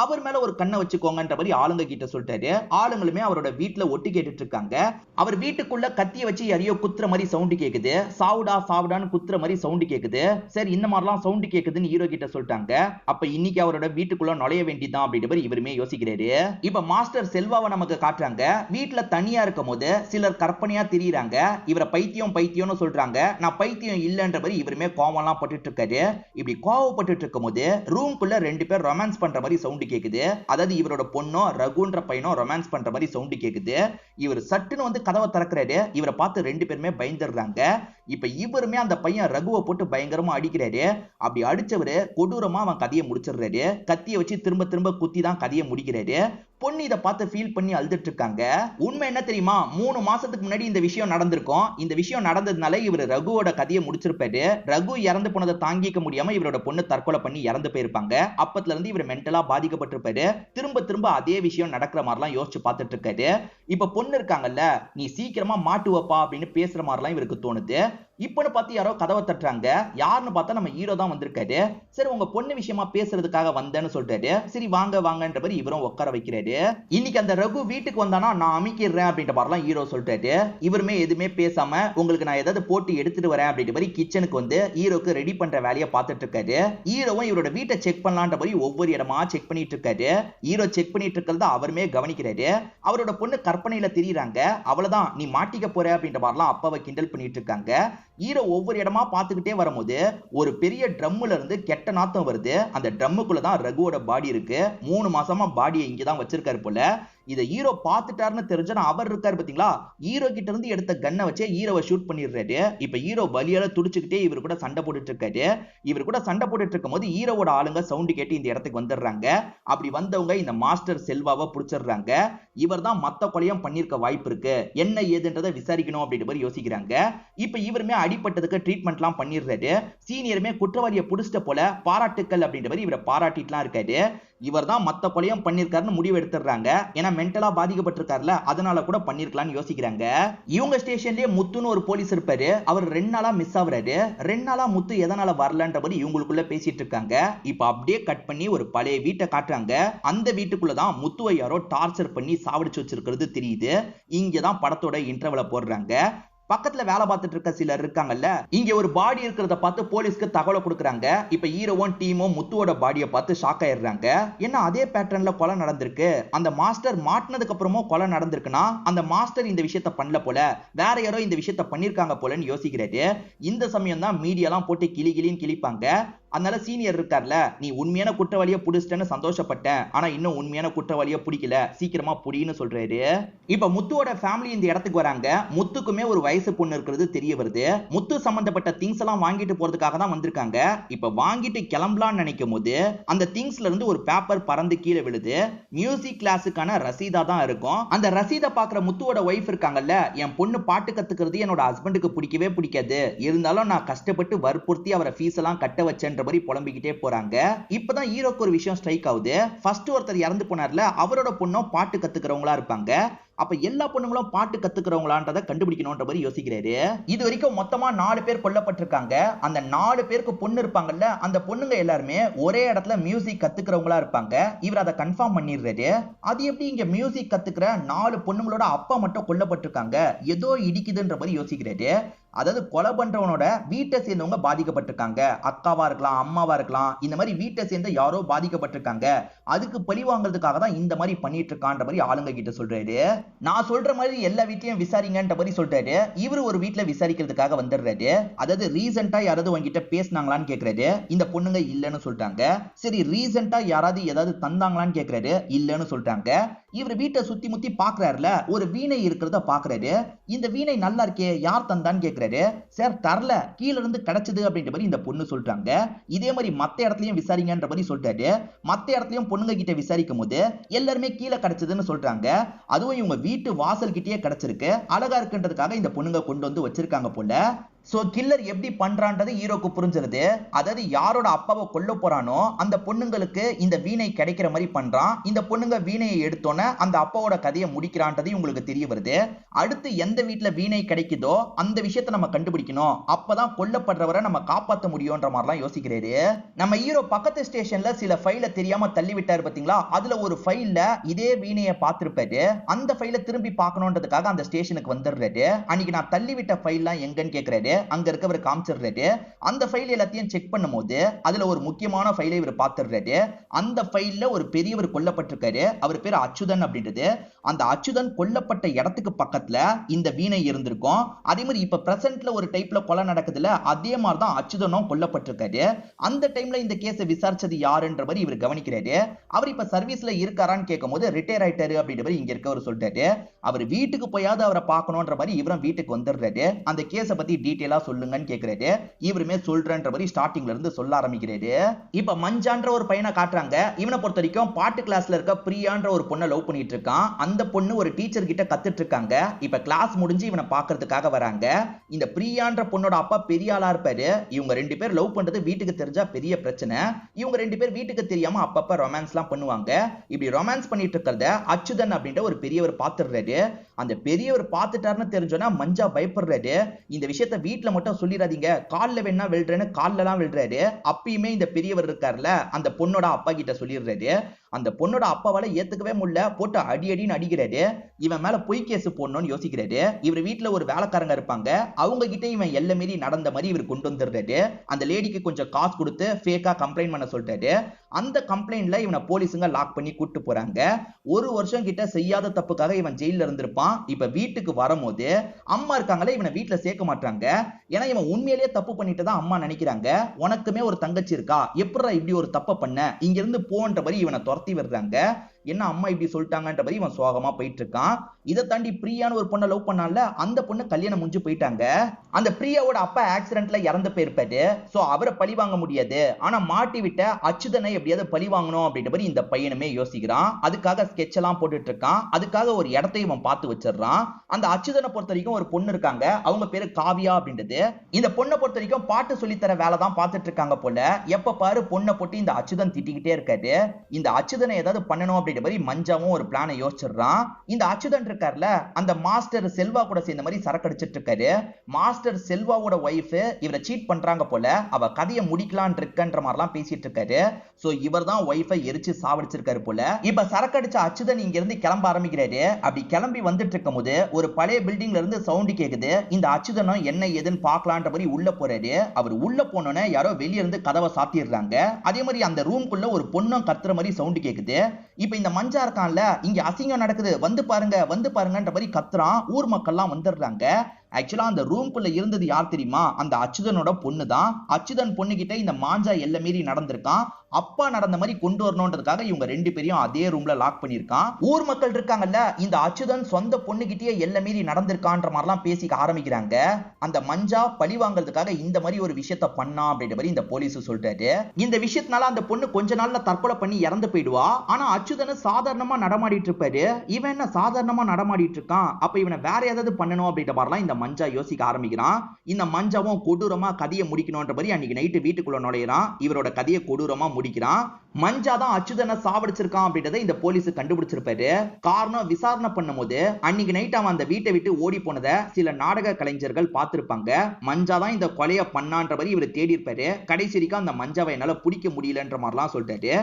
அவர் மேல ஒரு கண்ணை வச்சுக்கோங்கன்ற மாதிரி ஆளுங்க கிட்ட சொல்லிட்டாரு. ஆளுங்களுமே அவரோட வீட்டுல ஒட்டி கேட்டுட்டு இருக்காங்க. அவர் வீட்டுக்குள்ள கத்திய வச்சு யாரையோ குத்துற மாதிரி சவுண்ட் கேக்குது. சாவுடான்னு குத்துற மாதிரி சவுண்ட் கேக்குது. சரி, இந்த மாதிரிலாம் சவுண்ட் கேக்குதுன்னு ஹீரோ கிட்ட சொல்லிட்டாங்க. அப்ப இன்னைக்கு அவரோட வீட்டுக்குள்ள நுழைய வேண்டியதான் அப்படின்ற மாதிரி இவருமே யோசிக்கிறாரு. இப்ப மாஸ்டர் செல்வாவை நமக்கு காட்டுறாங்க. வீட்டுல தனியா இருக்கும் போது சிலர் கற்பனையா திரியிறாங்க. இவரை பைத்தியம்னு சொல்றாங்க. நான் பைத்தியம் இல்லன்ற மாதிரி இவருமே கோவம்லாம் பட்டுட்டு இருக்காரு. இப்படி கோவப்பட்டு இருக்கும் போது ரூம்குள்ள 2 பேர் ரொமான்ஸ் பண்ற மாதிரி சவுண்ட் கேக்குது. அதாவது இவரோட பொண்ணோ ரகுன்ற பையனோ ரொமான்ஸ் பண்ற மாதிரி சவுண்ட் கேக்குது. இவர் சட்டுன்னு வந்து கதவை திறக்கிறாரு. இவரை பார்த்து 2 பேருமே பயந்துடுறாங்க. இப்ப இவருமே அந்த பையன் ரகுவை போட்டு பயங்கரமா அடிக்கிறாரு. அப்படி அடிச்சவரு கொடூரமா அவன் கதையை முடிச்சிடுறாரு. கத்தியை வச்சு திரும்ப குத்தி தான் கதையை முடிக்கிறாரு. பொண்ணு இதை பார்த்து ஃபீல் பண்ணி அழுதுட்டு இருக்காங்க. உண்மை என்ன தெரியுமா, 3 மாசத்துக்கு முன்னாடி இந்த விஷயம் நடந்திருக்கும். இந்த விஷயம் நடந்ததுனால இவர் ரகுவோட கதையை முடிச்சிருப்பாரு. ரகு இறந்து போனதை தாங்கிக்க முடியாம இவரோட பொண்ணு தற்கொலை பண்ணி இறந்து போயிருப்பாங்க. அப்பத்துல இருந்து இவர் மென்டலா பாதிக்கப்பட்டிருப்பாரு. திரும்ப அதே விஷயம் நடக்கிற மாதிரிலாம் யோசிச்சு பார்த்துட்டு இருக்காரு. இப்ப பொண்ணு இருக்காங்கல்ல, நீ சீக்கிரமா மாட்டுவப்பா அப்படின்னு பேசுற மாதிரிலாம் இவருக்கு தோணுது. இப்பன்னு பார்த்து யாரோ கதவை தட்டுறாங்க. யாருன்னு பார்த்தா நம்ம ஹீரோ தான் வந்திருக்காரு. சரி, உங்க பொண்ணு விஷயமா பேசுறதுக்காக வந்தேன்னு சொல்றாரு. சரி வாங்கன்ற மாதிரி இவரும் உட்கார வைக்கிறாரு. இன்னைக்கு அந்த ரகு வீட்டுக்கு வந்தானா நான் அமைக்கிறேன் அப்படின்ற மாதிரிலாம் ஹீரோ சொல்றாரு. இவருமே எதுவுமே பேசாம உங்களுக்கு நான் ஏதாவது போட்டு எடுத்துட்டு வரேன் அப்படின்ற மாதிரி கிச்சனுக்கு வந்து ஹீரோக்கு ரெடி பண்ற வேலையை பார்த்துட்டு இருக்காரு. ஹீரோவும் இவரோட வீட்டை செக் பண்ணலான்ற மாதிரி ஒவ்வொரு இடமா செக் பண்ணிட்டு இருக்காரு. ஹீரோ செக் பண்ணிட்டு இருக்கிறத அவருமே கவனிக்கிறாரு. அவரோட பொண்ணு கற்பனையில திரியிறாங்க. அவ்வளவுதான், நீ மாட்டிக்க போற அப்படின்ற மாதிரிலாம் அப்பாவை கிண்டல் பண்ணிட்டு இருக்காங்க. ஹீரோ ஒவ்வொரு இடமா பார்த்துக்கிட்டே வரும்போது ஒரு பெரிய ட்ரம்ல இருந்து கெட்ட நாத்தம் வருது. அந்த ட்ரம்முக்குள்ள தான் ரகுவோட பாடி இருக்கு. 3 மாசமா பாடியை இங்கதான் வச்சிருக்காரு போல. இதை ஹீரோ பார்த்துட்டாருன்னு தெரிஞ்சா அவர் இருக்காரு பாத்தீங்களா, ஹீரோ கிட்ட இருந்து எடுத்த கன்னை வச்சு ஹீரோவை ஷூட் பண்ணிடுறாரு. இப்ப ஹீரோ வலியால துடிச்சுக்கிட்டே இவர் கூட சண்டை போட்டுட்டு இருக்காரு. இவர் கூட சண்டை போட்டுட்டு இருக்கும் போது ஹீரோவோட ஆளுங்க சவுண்ட் கேட்டு இந்த இடத்துக்கு வந்துடுறாங்க. அப்படி வந்தவங்க இந்த மாஸ்டர் செல்வாவை பிடிச்சிடுறாங்க. இவர் தான் மத்த கொலையும் பண்ணிருக்க வாய்ப்பு இருக்கு, என்ன ஏதுன்றதை விசாரிக்கணும் அப்படின்ற மாதிரி யோசிக்கிறாங்க. இப்ப இவருமே அடிப்பட்டதுக்கு ட்ரீட்மெண்ட்லாம் பண்ணிடுறாரு. சீனியருமே குற்றவாளியை புடிச்சிட்ட போல பாராட்டுக்கள் அப்படின்ற மாதிரி இவரை பாராட்டிட்டுலாம் இருக்காரு. இவர் தான் மத்த கொலையும் பண்ணிருக்காருன்னு முடிவு எடுத்துறாங்க. ஏன்னா மென்டலா பாதிக்கப்பட்டிருக்காருல, அதனால கூட பண்ணிருக்கலாம்னு யோசிக்கிறாங்க. இவங்க ஸ்டேஷன்லயே முத்துன்னு ஒரு போலீஸ் இருப்பாரு. அவர் 2 நாளா மிஸ் ஆகுறாரு. 2 நாளா முத்து எதனால வரலன்ற மாதிரி இவங்களுக்குள்ள பேசிட்டு இருக்காங்க. இப்ப அப்படியே கட் பண்ணி ஒரு பழைய வீட்டை காட்டுறாங்க. அந்த வீட்டுக்குள்ளதான் முத்துவை யாரோ டார்ச்சர் பண்ணி சாவடிச்சு வச்சிருக்கிறது தெரியுது. இங்கதான் படத்தோட இன்டர்வல போடுறாங்க. பக்கத்துல வேலை பார்த்துட்டு இருக்க சிலர் இருக்காங்கல்ல, இங்க ஒரு பாடி இருக்கிறத பார்த்து போலீஸ்க்கு தகவல் கொடுக்குறாங்க. இப்ப ஹீரோவும் டீமும் முத்துவோட பாடியை பார்த்து ஷாக் ஆயிடுறாங்க. என்ன அதே பேட்டர்ன்ல கொலை நடந்திருக்கு, அந்த மாஸ்டர் மாட்டினதுக்கு அப்புறமும் கொலை நடந்திருக்குன்னா அந்த மாஸ்டர் இந்த விஷயத்த பண்ணல போல, வேற யாரோ இந்த விஷயத்த பண்ணிருக்காங்க போலன்னு யோசிக்கிறாரு. இந்த சமயம் தான் மீடியாலாம் போட்டு கிளின்னு கிளிப்பாங்க. அதனால சீனியர் இருக்கார்ல, நீ உண்மையான குற்றவாளியை புடிச்சிட்டேன்னு சந்தோஷப்பட்டேன், ஆனா இன்னும் உண்மையான குற்றவாளியை பிடிக்கல, சீக்கிரமா புடின்னு சொல்றாரு. இப்ப முத்துவோட ஃபேமிலி இந்த இடத்துக்கு வராங்க. முத்துக்குமே ஒரு வயசு பொண்ணு இருக்கிறது தெரிய வருது. முத்து சம்பந்தப்பட்ட திங்ஸ் எல்லாம் வாங்கிட்டு போறதுக்காக தான் வந்திருக்காங்க. இப்ப வாங்கிட்டு கிளம்பலாம்னு நினைக்கும் போது அந்த திங்ஸ்ல இருந்து ஒரு பேப்பர் பறந்து கீழே விழுது. மியூசிக் கிளாஸுக்கான ரசீதா தான் இருக்கும். அந்த ரசீதை பாக்குற முத்துவோட ஒய்ஃப் இருக்காங்கல்ல, என் பொண்ணு பாட்டு கத்துக்கிறது என்னோட ஹஸ்பண்டுக்கு பிடிக்கவே பிடிக்காது, இருந்தாலும் நான் கஷ்டப்பட்டு வற்புறுத்தி அவரை ஃபீஸ் எல்லாம் கட்ட வச்சேன் மாதிரி புலம்பிக்கிட்டே போறாங்க. இப்பதான் ஹீரோக்கு ஒரு விஷயம் ஸ்ட்ரைக் ஆகுது. ஃபர்ஸ்ட் ஒருத்தர் இறந்து போனார்ல, அவரோட பொண்ணும் பாட்டு கத்துக்கிறவங்களா இருப்பாங்க. அப்ப எல்லா பொண்ணுங்களும் பாட்டு கத்துக்கிறவங்களான்றத கண்டுபிடிக்கணும்ன்ற மாதிரி யோசிக்கிறாரு. இது வரைக்கும் மொத்தமா 4 பேர் கொல்லப்பட்டிருக்காங்க. அந்த 4 பேருக்கு பொண்ணு இருப்பாங்கல்ல, அந்த பொண்ணுங்க எல்லாருமே ஒரே இடத்துல மியூசிக் கத்துக்கிறவங்களா இருப்பாங்க. இவர் அதை கன்ஃபார்ம் பண்ணிடுறாரு. அது எப்படி இங்க மியூசிக் கத்துக்கிற 4 பொண்ணுங்களோட அப்பா மட்டும் கொல்லப்பட்டிருக்காங்க, ஏதோ இடிக்குதுன்ற மாதிரி யோசிக்கிறாரு. அதாவது கொலை பண்றவனோட வீட்டை சேர்ந்தவங்க பாதிக்கப்பட்டிருக்காங்க, அக்காவா இருக்கலாம், அம்மாவா இருக்கலாம், இந்த மாதிரி வீட்டை சேர்ந்த யாரோ பாதிக்கப்பட்டிருக்காங்க, அதுக்கு பழி வாங்குறதுக்காக தான் இந்த மாதிரி பண்ணிட்டு இருக்கான்ற மாதிரி ஆளுங்க கிட்ட சொல்றாரு. நான் சொல்ற மாதிரி எல்லா வீட்டையும் விசாரிங்கன்ற மாதிரி சொல்றாரு. இவரு ஒரு வீட்ல விசாரிக்கிறதுக்காக வந்துடுறாரு. அதாவது ரீசெண்டா யாராவது உங்ககிட்ட பேசினாங்களான்னு கேக்குறாரு. இந்த பொண்ணுங்க இல்லன்னு சொல்லிட்டாங்க. சரி ரீசெண்டா யாராவது ஏதாவது தந்தாங்களான்னு கேக்குறாரு. இல்லன்னு சொல்லிட்டாங்க. இவர் வீட்டை சுத்தி முத்தி பாக்குறாருல, ஒரு வீணை இருக்கிறத பாக்குறாரு. இந்த வீணை நல்லா இருக்கே, யார் தந்தான்னு கேக்குறாரு. சார் தரல, கீழ இருந்து கிடைச்சது அப்படின்ற மாதிரி இந்த பொண்ணு சொல்றாங்க. இதே மாதிரி மத்த இடத்துலயும் விசாரிங்கன்ற மாதிரி சொல்றாரு. மத்த இடத்துலயும் பொண்ணுங்க கிட்ட விசாரிக்கும் போது எல்லாருமே கீழே கிடைச்சதுன்னு சொல்றாங்க. அதுவும் இவங்க வீட்டு வாசல் கிட்டயே கிடைச்சிருக்கு. அழகா இருக்குன்றதுக்காக இந்த பொண்ணுங்க கொண்டு வந்து வச்சிருக்காங்க போல. சோ கில்லர் எப்படி பண்றான்றது ஹீரோக்கு புரிஞ்சிருது. அதாவது யாரோட அப்பாவை கொல்ல போறானோ அந்த பொண்ணுங்களுக்கு இந்த வீணை கிடைக்கிற மாதிரி பண்றான். இந்த பொண்ணுங்க வீணையை எடுத்தோன்னே அந்த அப்பாவோட கதையை முடிக்கிறான்றது உங்களுக்கு தெரிய வருது. அடுத்து எந்த வீட்டுல வீணை கிடைக்குதோ அந்த விஷயத்தை நம்ம கண்டுபிடிக்கணும், அப்பதான் கொல்லப்படுறவரை நம்ம காப்பாற்ற முடியும்ன்ற மாதிரிலாம் யோசிக்கிறாரு. நம்ம ஹீரோ பக்கத்து ஸ்டேஷன்ல சில ஃபைல தெரியாம தள்ளி விட்டாரு பாத்தீங்களா, அதுல ஒரு ஃபைல்ல இதே வீணையை பார்த்திருப்பாரு. அந்த ஃபைலை திரும்பி பார்க்கணுன்றதுக்காக அந்த ஸ்டேஷனுக்கு வந்துடுறாரு. அன்னைக்கு நான் தள்ளி விட்ட ஃபைல்லாம் எங்கன்னு கேக்குறாரு. அங்க இருக்கவர் காமிச்சிடுறாரு. அந்த ஃபைல் எல்லாத்தையும் செக் பண்ணும்போது அதுல ஒரு முக்கியமான ஃபைலை இவர் பார்த்துடுறாரு. அந்த ஃபைல்ல ஒரு பெரியவர் கொல்லப்பட்டிருக்காரு. அவர் பேர் அச்சுதன் அப்படின்றது. அந்த அச்சுதன் கொல்லப்பட்ட இடத்துக்கு பக்கத்துல இந்த வீணை இருந்திருக்கும். அதே மாதிரி இப்ப பிரசன்ட்ல ஒரு டைப்ல கொலை நடக்குதுல, அதே மாதிரி தான் அச்சுதனும் கொல்லப்பட்டிருக்காரு. அந்த டைம்ல இந்த கேஸை விசாரிச்சது யாருன்ற மாதிரி இவர் கவனிக்கிறாரு. அவர் இப்ப சர்வீஸ்ல இருக்காரான்னு கேட்கும்போது ரிட்டையர் ஆயிட்டாரு அப்படின்ற மாதிரி இங்க இருக்கவர் சொல்லிட்டாரு. அவர் வீட்டுக்கு போயாவது அவரை பார்க்கணும்ன்ற மாதிரி இவரும் வீட்டுக்கு வந்துடுறாரு. அந்த கேஸை பத்தி டீடைலா சொல்லுங்கன்னு கேக்குறாரு. இவருமே சொல்றன்ற மாதிரி ஸ்டார்டிங்ல இருந்து சொல்ல ஆரம்பிக்கிறாரு. இப்ப மஞ்சான்ற ஒரு பையனை காட்டுறாங்க. இவனை பொறுத்த வரைக்கும் பாட்டு கிளாஸ்ல இருக்க பிரியான்ற ஒரு பொண்ணை லவ் பண்ணிட்டு இருக்கான். அந்த பொண்ணு ஒரு டீச்சர் கிட்ட கத்துட்டு இருக்காங்க. இப்ப கிளாஸ் முடிஞ்சு இவனை பாக்குறதுக்காக வராங்க. இந்த பிரியான்ற பொண்ணோட அப்பா பெரிய ஆளா இருப்பாரு. இவங்க ரெண்டு பேர் லவ் பண்றது வீட்டுக்கு தெரிஞ்சா பெரிய பிரச்சனை. இவங்க ரெண்டு பேர் வீட்டுக்கு தெரியாம அப்பப்ப ரொமான்ஸ் எல்லாம் பண்ணுவாங்க. இப்படி ரொமான்ஸ் பண்ணிட்டு இருக்கிறத அச்சுதன் அப்படின்ற ஒரு பெரியவர் பாத்துறாரு. அந்த பெரியவர் பாத்துட்டாருன்னு தெரிஞ்சோன்னா மஞ்சா பயப்படுறாரு. இந்த விஷயத்த வீட்டுல மட்டும் சொல்லிடாதீங்க, கால்ல வேணா விழுறேன்னு கால்ல எல்லாம் விழுறாரு. அப்பயுமே இந்த பெரியவர் இருக்காருல, அந்த பொண்ணோட அப்பா கிட்ட சொல்லிடுறாரு. அந்த பொண்ணோட அப்பாவால ஏத்துக்கவே முடியல, போட்டு அடி அடின்னு அடிக்கிறாரு. இவன் மேல பொய் கேஸ் போடணும்னு யோசிக்கிறாரு. இவர் வீட்டுல ஒரு வேலைக்காரங்க இருப்பாங்க, அவங்க கிட்ட இவன் எல்லை மீறி நடந்த மாதிரி இவர் கொண்டு வந்துடுறாரு. அந்த லேடிக்கு கொஞ்சம் காசு கொடுத்து ஃபேக்கா கம்ப்ளைண்ட் பண்ண சொல்லிட்டாரு. அந்த கம்ப்ளைண்ட்ல இவனை போலீஸுங்க லாக் பண்ணி கூட்டு போறாங்க. ஒரு வருஷம் கிட்ட செய்யாத தப்புக்காக இவன் ஜெயில இருந்திருப்பான். இப்ப வீட்டுக்கு வரும்போது அம்மா இருக்காங்களே, இவனை வீட்டுல சேர்க்க மாட்டாங்க. ஏன்னா இவன் உண்மையிலேயே தப்பு பண்ணிட்டு தான் அம்மா நினைக்கிறாங்க. உனக்குமே ஒரு தங்கச்சி இருக்கா, எப்படா இப்படி ஒரு தப்ப பண்ண, இங்க இருந்து போன்ற மாதிரி இவனை துரத்தி விடுறாங்க. என்ன அம்மா இப்படி சொல்லிட்டாங்கன்ற மாதிரி இவன் சோகமா போயிட்டு இருக்கான். இதை தாண்டி பிரியான்னு ஒரு பொண்ணை லவ் பண்ணால, அந்த பொண்ணு கல்யாணம் முடிஞ்சு போயிட்டாங்க. அந்த பிரியாவோட அப்பா ஆக்சிடென்ட்ல இறந்து போயிருப்பாரு. சோ அவரை பழி வாங்க முடியாது. ஆனா மாட்டி விட்ட அச்சுதனை எப்படியாவது பழி வாங்கணும் அப்படின்ற மாதிரி இந்த பையனுமே யோசிக்கிறான். அதுக்காக ஸ்கெட்ச் எல்லாம் போட்டுட்டு இருக்கான். அதுக்காக ஒரு இடத்தை இவன் பார்த்து வச்சிடறான். அந்த அச்சுதனை பொறுத்த வரைக்கும் ஒரு பொண்ணு இருக்காங்க, அவங்க பேரு காவியா அப்படின்றது. இந்த பொண்ணை பொறுத்த வரைக்கும் பாட்டு சொல்லித்தர வேலை தான் பார்த்துட்டு இருக்காங்க போல. எப்ப பாரு பொண்ணை போட்டு இந்த அச்சுதன் திட்டிக்கிட்டே இருக்காரு. இந்த அச்சுதனை ஏதாவது பண்ணணும் அப்படின்ற மாதிரி மஞ்சாவும் ஒரு பிளானை யோசிச்சிடுறான். இந்த அச்சுதன் இருக்கார்ல, அந்த மாஸ்டர் செல்வா கூட சேர்ந்த மாதிரி சரக்கு அடிச்சிட்டு இருக்காரு. மாஸ்டர் செல்வாவோட ஒய்ஃப் இவரை சீட் பண்றாங்க போல, அவ கதையை முடிக்கலான் இருக்கன்ற மாதிரிலாம் பேசிட்டு இருக்காரு. சோ இவர் தான் ஒய்ஃபை எரிச்சு சாவடிச்சிருக்காரு போல. இப்ப சரக்கு அடிச்ச அச்சுதன் இங்க இருந்து கிளம்ப ஆரம்பிக்கிறாரு. அப்படி கிளம்பி வந்துட்டு இருக்கும் போது ஒரு பழைய பில்டிங்ல இருந்து சவுண்ட் கேக்குது. இந்த அச்சுதனும் என்ன ஏதுன்னு பாக்கலான்ற மாதிரி உள்ள போறாரு. அவர் உள்ள போனோன்னே யாரோ வெளிய இருந்து கதவை சாத்திடுறாங்க. அதே மாதிரி அந்த ரூம்குள்ள ஒரு பொண்ணும் கத்துற மாதிரி சவுண்ட் கேக்குது. இப்ப இந்த மஞ்சா இருக்கான்ல, இங்க அசிங்கம் நடக்குது, வந்து பாருங்க வந்து பாருங்கன்ற மாதிரி கத்துறான். ஊர் மக்கள்லாம் வந்துடுறாங்க. ஆக்சுவலா அந்த ரூம்குள்ள இருந்தது யார் தெரியுமா, அந்த அச்சுதனோட பொண்ணு தான். அச்சுதன் பொண்ணு கிட்ட இந்த மாஞ்சா எல்லை மீறி நடந்திருக்கான். அப்பா நடந்த மாதிரி கொண்டு வரணும்ன்றதுக்காக இவங்க ரெண்டு பேரையும் அதே ரூம்ல லாக் பண்ணிருக்கான். ஊர் மக்கள் இருக்காங்கல்ல, இந்த அச்சுதன் சொந்த பொண்ணு கிட்டே எல்லை மீறி நடந்திருக்கான்ற மாதிரிலாம் பேசிக்க ஆரம்பிக்கிறாங்க. அந்த மஞ்சா பழி வாங்குறதுக்காக இந்த மாதிரி ஒரு விஷயத்த பண்ணா அப்படின்ற மாதிரி இந்த போலீஸ் சொல்றாரு. இந்த விஷயத்தினால அந்த பொண்ணு கொஞ்ச நாள்ல தற்கொலை பண்ணி இறந்து போயிடுவா. ஆனா அச்சுதன் சாதாரணமா நடமாடிட்டு இருப்பாரு. இவன் என்ன சாதாரணமா நடமாடிட்டு இருக்கான், அப்ப இவனை வேற ஏதாவது பண்ணணும் அப்படின்ற மாதிரிலாம் இந்த மஞ்சா யோசிக்க ஆரம்பிக்கிறான். இந்த மஞ்சாவும் கொடூரமா கதையை முடிக்கணும்ன்ற மாதிரி அன்னைக்கு நைட்டு வீட்டுக்குள்ள நுழையிறான். இவரோட கதையை கொடூரமா முடிக்கிறான். மஞ்சா தான் அச்சுதனை சாவடிச்சிருக்கான் அப்படின்றத இந்த போலீஸ் கண்டுபிடிச்சிருப்பாரு. காரணம் விசாரணை பண்ணும்போது அன்னைக்கு நைட் அவன் அந்த வீட்டை விட்டு ஓடி போனதை சில நாடக கலைஞர்கள் பார்த்திருப்பாங்க. மஞ்சா தான் இந்த கொலையை பண்ணான்ற மாதிரி இவர் தேடி இருப்பாரு. கடைசி வரைக்கும் அந்த மஞ்சாவை என்னால பிடிக்க முடியலன்ற மாதிரிலாம் சொல்லிட்டாரு.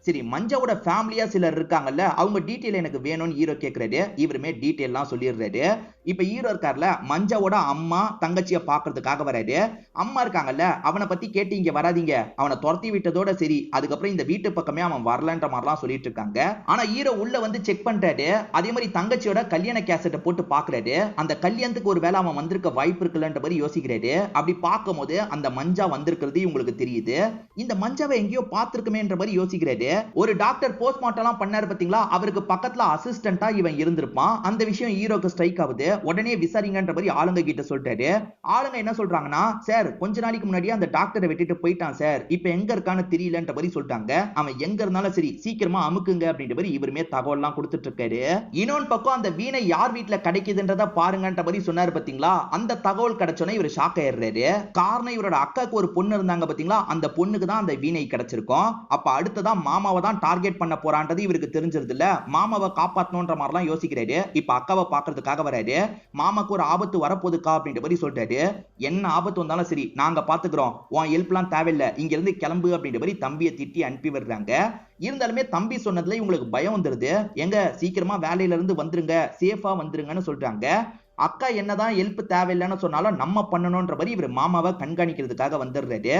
சரி, மஞ்சாவோட ஃபேமிலியா சிலர் இருக்காங்கல்ல, அவங்க டீடைல் எனக்கு வேணும்னு ஹீரோ கேக்குறாரு. இவருமே டீடைல்லாம் சொல்லிடுறாரு. இப்ப ஹீரோ இருக்கார்ல, மஞ்சாவோட அம்மா தங்கச்சிய பாக்குறதுக்காக வராரு. அம்மா இருக்காங்கல்ல, அவனை பத்தி கேட்டு இங்க வராதீங்க, அவனை துரத்தி விட்டதோட சரி, அதுக்கப்புறம் இந்த வீட்டு பக்கமே அவன் வரலன்ற மாதிரிலாம் சொல்லிட்டு இருக்காங்க. ஆனா ஹீரோ உள்ள வந்து செக் பண்றாரு. அதே மாதிரி தங்கச்சியோட கல்யாண கேசட்டை போட்டு பாக்குறாரு. அந்த கல்யாணத்துக்கு ஒரு வேளை அவன் வந்திருக்க வாய்ப்பு இருக்குல்லன்ற மாதிரி யோசிக்கிறாரு. அப்படி பார்க்கும்போது அந்த மஞ்சா வந்திருக்கிறது உங்களுக்கு தெரியுது. இந்த மஞ்சாவை எங்கேயோ பார்த்திருக்குமேன்ற மாதிரி யோசிக்கிறாரு. ஒரு டாக்டர் போஸ்ட்மார்ட்டம்லாம் பண்ணாரு பாத்தீங்களா, அவருக்கு பக்கத்துல அசிஸ்டண்டா இவன் இருந்திருப்பான். அந்த விஷயம் ஹீரோக்கு ஸ்ட்ரைக் ஆகுது. உடனே விசாரிங்கன்ற மாதிரி ஆளுங்க கிட்ட சொல்லிட்டாரு. ஆளுங்க என்ன சொல்றாங்கன்னா, சார் கொஞ்ச நாளைக்கு முன்னாடியே அந்த டாக்டரை விட்டுட்டு போயிட்டான் சார், இப்ப எங்க இருக்கான்னு தெரியலன்ற மாதிரி சொல்லிட்டாங்க. அவன் எங்க இருந்தாலும் சரி சீக்கிரமா அமுக்குங்க அப்படின்ற மாதிரி இவருமே தகவல்லாம் கொடுத்துட்டு இருக்காரு. இன்னொரு பக்கம் அந்த வீணை யார் வீட்டுல கிடைக்குதுன்றத பாருங்கன்ற மாதிரி சொன்னாரு பாத்தீங்களா, அந்த தகவல் கிடைச்சோன்னே இவர் ஷாக் ஆயிடுறாரு. காரணம் இவரோட அக்காக்கு ஒரு பொண்ணு இருந்தாங்க பாத்தீங்களா, அந்த பொண்ணுக்கு தான் அந்த வீணை கிடைச்சிருக்கும். அப்ப அடுத்ததான் மாமாவை தான் டார்கெட் பண்ண போறான்றது இவருக்கு தெரிஞ்சிருது இல்ல. மாமாவை காப்பாத்தணும்ன்ற மாதிரிலாம் யோசிக்கிறாரு. இப்ப அக்காவை பாக்குறதுக்காக வராரு. மாமாக்கு ஒரு ஆபத்து வரப்போகுதுக்கா அப்படின்ற மாதிரி சொல்றாரு. என்ன ஆபத்து வந்தாலும் சரி நாங்க பாத்துக்கிறோம், உன் ஹெல்ப்லாம் தேவையில்லை, இங்க இருந்து கிளம்பு அப்படின்ற மாதிரி தம்பியை திட்டி அனுப்பி விடுறாங்க. இருந்தாலுமே தம்பி சொன்னதுல இவங்களுக்கு பயம் வந்துருது. எங்க சீக்கிரமா வேலையில இருந்து வந்துருங்க, சேஃபா வந்துருங்கன்னு சொல்றாங்க. அக்கா என்னதான் ஹெல்ப் தேவையில்லைன்னு சொன்னாலும் நம்ம பண்ணணும்ன்ற மாதிரி இவர் மாமாவை கண்காணிக்கிறதுக்காக வந்துடுறாரு.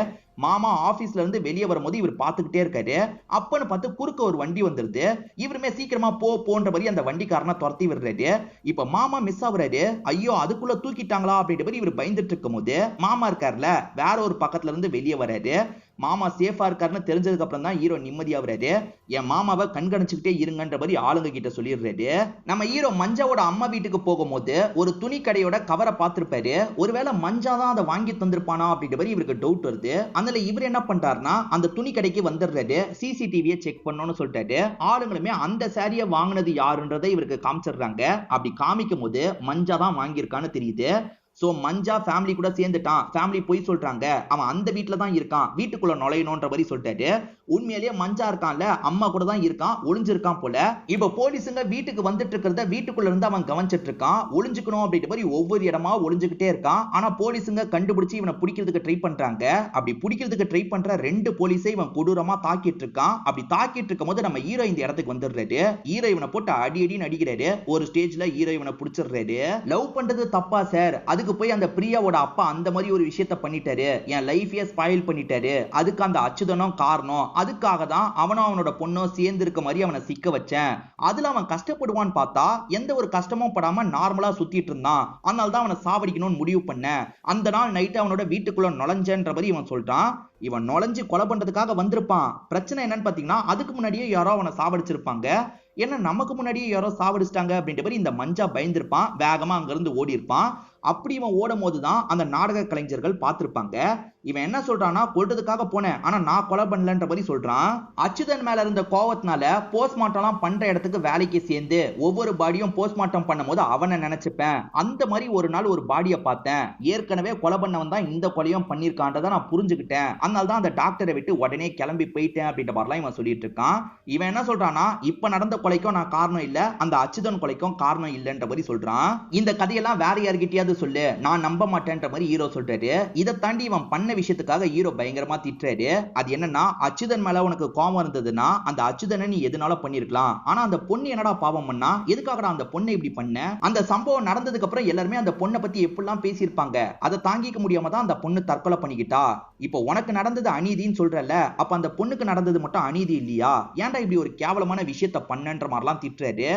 மாமா ஆபீஸ்ல இருந்து வெளியே வரும்போது இவர் பார்த்துக்கிட்டே இருக்காரு. அப்பன்னு பார்த்து குறுக்க ஒரு வண்டி வந்துருது. இவருமே சீக்கிரமா போன்ற மாதிரி அந்த வண்டிக்காரனை துரத்தி விடுறாரு. இப்ப மாமா மிஸ் ஆகுறாரு. ஐயோ அதுக்குள்ள தூக்கிட்டாங்களா அப்படின்ற மாதிரி இவர் பயந்துட்டு இருக்கும் போது மாமா இருக்காருல வேற ஒரு பக்கத்துல இருந்து வெளியே வராரு. மாமா சேஃபா இருக்காருன்னு தெரிஞ்சதுக்கு அப்புறம் தான் ஹீரோ நிம்மதியாகிறாரு. என் மாமாவை கண்காணிச்சுக்கிட்டே இருங்கன்ற மாதிரி ஆளுங்க கிட்ட சொல்லிடுறாரு. நம்ம ஹீரோ மஞ்சாவோட அம்மா வீட்டுக்கு போகும்போது ஒரு துணி கடையோட கவரை பார்த்திருப்பாரு. ஒருவேளை மஞ்சா தான் அதை வாங்கி தந்திருப்பானா அப்படின்ற மாதிரி இவருக்கு டவுட் வருது. அதனால இவர் என்ன பண்றாருன்னா அந்த துணி கடைக்கு வந்துடுறாரு. சிசிடிவியை செக் பண்ணணும்னு சொல்லிட்டாரு. ஆளுங்களுமே அந்த சாரியை வாங்கினது யாருன்றதை இவருக்கு காமிச்சிடுறாங்க. அப்படி காமிக்கும் போது மஞ்சா தான் வாங்கியிருக்கான்னு தெரியுது. சோ மஞ்சா ஃபேமிலி கூட சேர்ந்துட்டான். ஃபேமிலி போய் சொல்றாங்க, அவன் அந்த வீட்டுல தான் இருக்கான், வீட்டுக்குள்ள நுழையணும்ன்ற மாதிரி சொல்லிட்டாரு. உண்மையிலேயே மஞ்சா இருக்கான்ல, அம்மா கூட தான் இருக்கான், ஒளிஞ்சிருக்கான் போல. இப்ப போலீஸுங்க வீட்டுக்கு வந்துட்டு இருக்கிறத வீட்டுக்குள்ள இருந்து அவன் கவனிச்சிட்டு இருக்கான். ஒளிஞ்சுக்கணும் அப்படின்ற மாதிரி ஒவ்வொரு இடமா ஒளிஞ்சுக்கிட்டே இருக்கான். ஆனா போலீஸுங்க கண்டுபிடிச்சு இவனை பிடிக்கிறதுக்கு ட்ரை பண்றாங்க. அப்படி பிடிக்கிறதுக்கு ட்ரை பண்ற 2 போலீஸை இவன் கொடூரமா தாக்கிட்டு இருக்கான். அப்படி தாக்கிட்டு இருக்கும் போது நம்ம ஹீரோ இந்த இடத்துக்கு வந்துடுறாரு. ஹீரோ இவனை போட்டு அடி அடின்னு அடிக்கிறாரு. ஒரு ஸ்டேஜ்ல ஹீரோ இவனை பிடிச்சிடுறாரு. லவ் பண்றது தப்பா சார், அதுக்கு போய் அந்த பிரியாவோட அப்பா அந்த மாதிரி ஒரு விஷயத்தை பண்ணிட்டாரு, என் லைஃபையே ஸ்பாயில் பண்ணிட்டாரு, அதுக்கு அந்த அச்சுதனும் காரணம், அதுக்காக தான் அவனும் அவனோட பொண்ணும் சேர்ந்து இருக்க மாதிரி அவனை சிக்க வச்சேன். அதுல அவன் கஷ்டப்படுவான்னு பார்த்தா எந்த ஒரு கஷ்டமும் படாம நார்மலா சுத்திட்டு இருந்தான். அதனால தான் அவனை சாவடிக்கணும்னு முடிவு பண்ணேன். அந்த நாள் நைட்டு அவனோட வீட்டுக்குள்ள நுழைஞ்சன்ற மாதிரி இவன் சொல்றான். இவன் நுழைஞ்சு கொலை பண்றதுக்காக வந்திருப்பான். பிரச்சனை என்னன்னு பாத்தீங்கன்னா அதுக்கு முன்னாடியே யாரோ அவனை சாவடிச்சிருப்பாங்க. ஏன்னா நமக்கு முன்னாடியே யாரோ சாவடிச்சிட்டாங்க அப்படின்ற மாதிரி இந்த மஞ்சா பயந்திருப்பான். வேகமா அங்க இருந்து ஓடி இருப்பான். அப்படி இவன் ஓடும் போதுதான் அந்த நாடக கலைஞர்கள் பார்த்திருப்பாங்க. இவன் என்ன சொல்றான்னா, கொல்றதுக்காக போனேன், ஆனா நான் கொலை பண்ணலன்ற மாதிரி சொல்றான். அச்சுதன் மேல இருந்த கோவத்தினால போஸ்ட்மார்ட்டம் பண்ற இடத்துக்கு வேலைக்கு சேர்ந்து ஒவ்வொரு பாடியும் போஸ்ட்மார்ட்டம் பண்ணும்போது அவனை நினைச்சுப்பேன். அந்த மாதிரி ஒரு நாள் ஒரு பாடியை பார்த்தேன். ஏற்கனவே கொலை பண்ணவன் தான் இந்த கொலையும் பண்ணிருக்கான்றதை நான் புரிஞ்சுக்கிட்டேன். அதனால தான் அந்த டாக்டரை விட்டு உடனே கிளம்பி போயிட்டேன் அப்படின்ற மாதிரிலாம் இவன் சொல்லிட்டு இருக்கான். இவன் என்ன சொல்றான்னா, இப்ப நடந்த கொலைக்கும் நான் காரணம் இல்ல, அந்த அச்சுதன் கொலைக்கும் காரணம் இல்லைன்ற மாதிரி சொல்றான். இந்த கதையெல்லாம் வேற யார்கிட்டயாவது சொல்லு, நான் நம்ப மாட்டேன்ற மாதிரி ஹீரோ சொல்றாரு. இதை தாண்டி இவன் பண்ண விஷயத்துக்காக ஹீரோ பயங்கரமா திட்டுறாரு. அது என்னன்னா, அச்சுதன் மேல உனக்கு கோபம் இருந்ததுன்னா அந்த அச்சுதனை நீ எதுனால பண்ணிருக்கலாம், ஆனா அந்த பொண்ணு என்னடா பாவம் பண்ணா, எதுக்காகடா அந்த பொண்ணை இப்படி பண்ண? அந்த சம்பவம் நடந்ததுக்கு அப்புறம் எல்லாருமே அந்த பொண்ணை பத்தி எப்படிலாம் பேசியிருப்பாங்க, அதை தாங்கிக்க முடியாம தான் அந்த பொண்ணு தற்கொலை பண்ணிக்கிட்டா. இப்போ உனக்கு நடந்தது அநீதின்னு சொல்றல, அப்ப அந்த பொண்ணுக்கு நடந்தது மட்டும் அநீதி இல்லையா? ஏன்டா இப்படி ஒரு கேவலமான விஷயத்தை பண்ணன்ற மாதிரிலாம் திட்டுறாரு.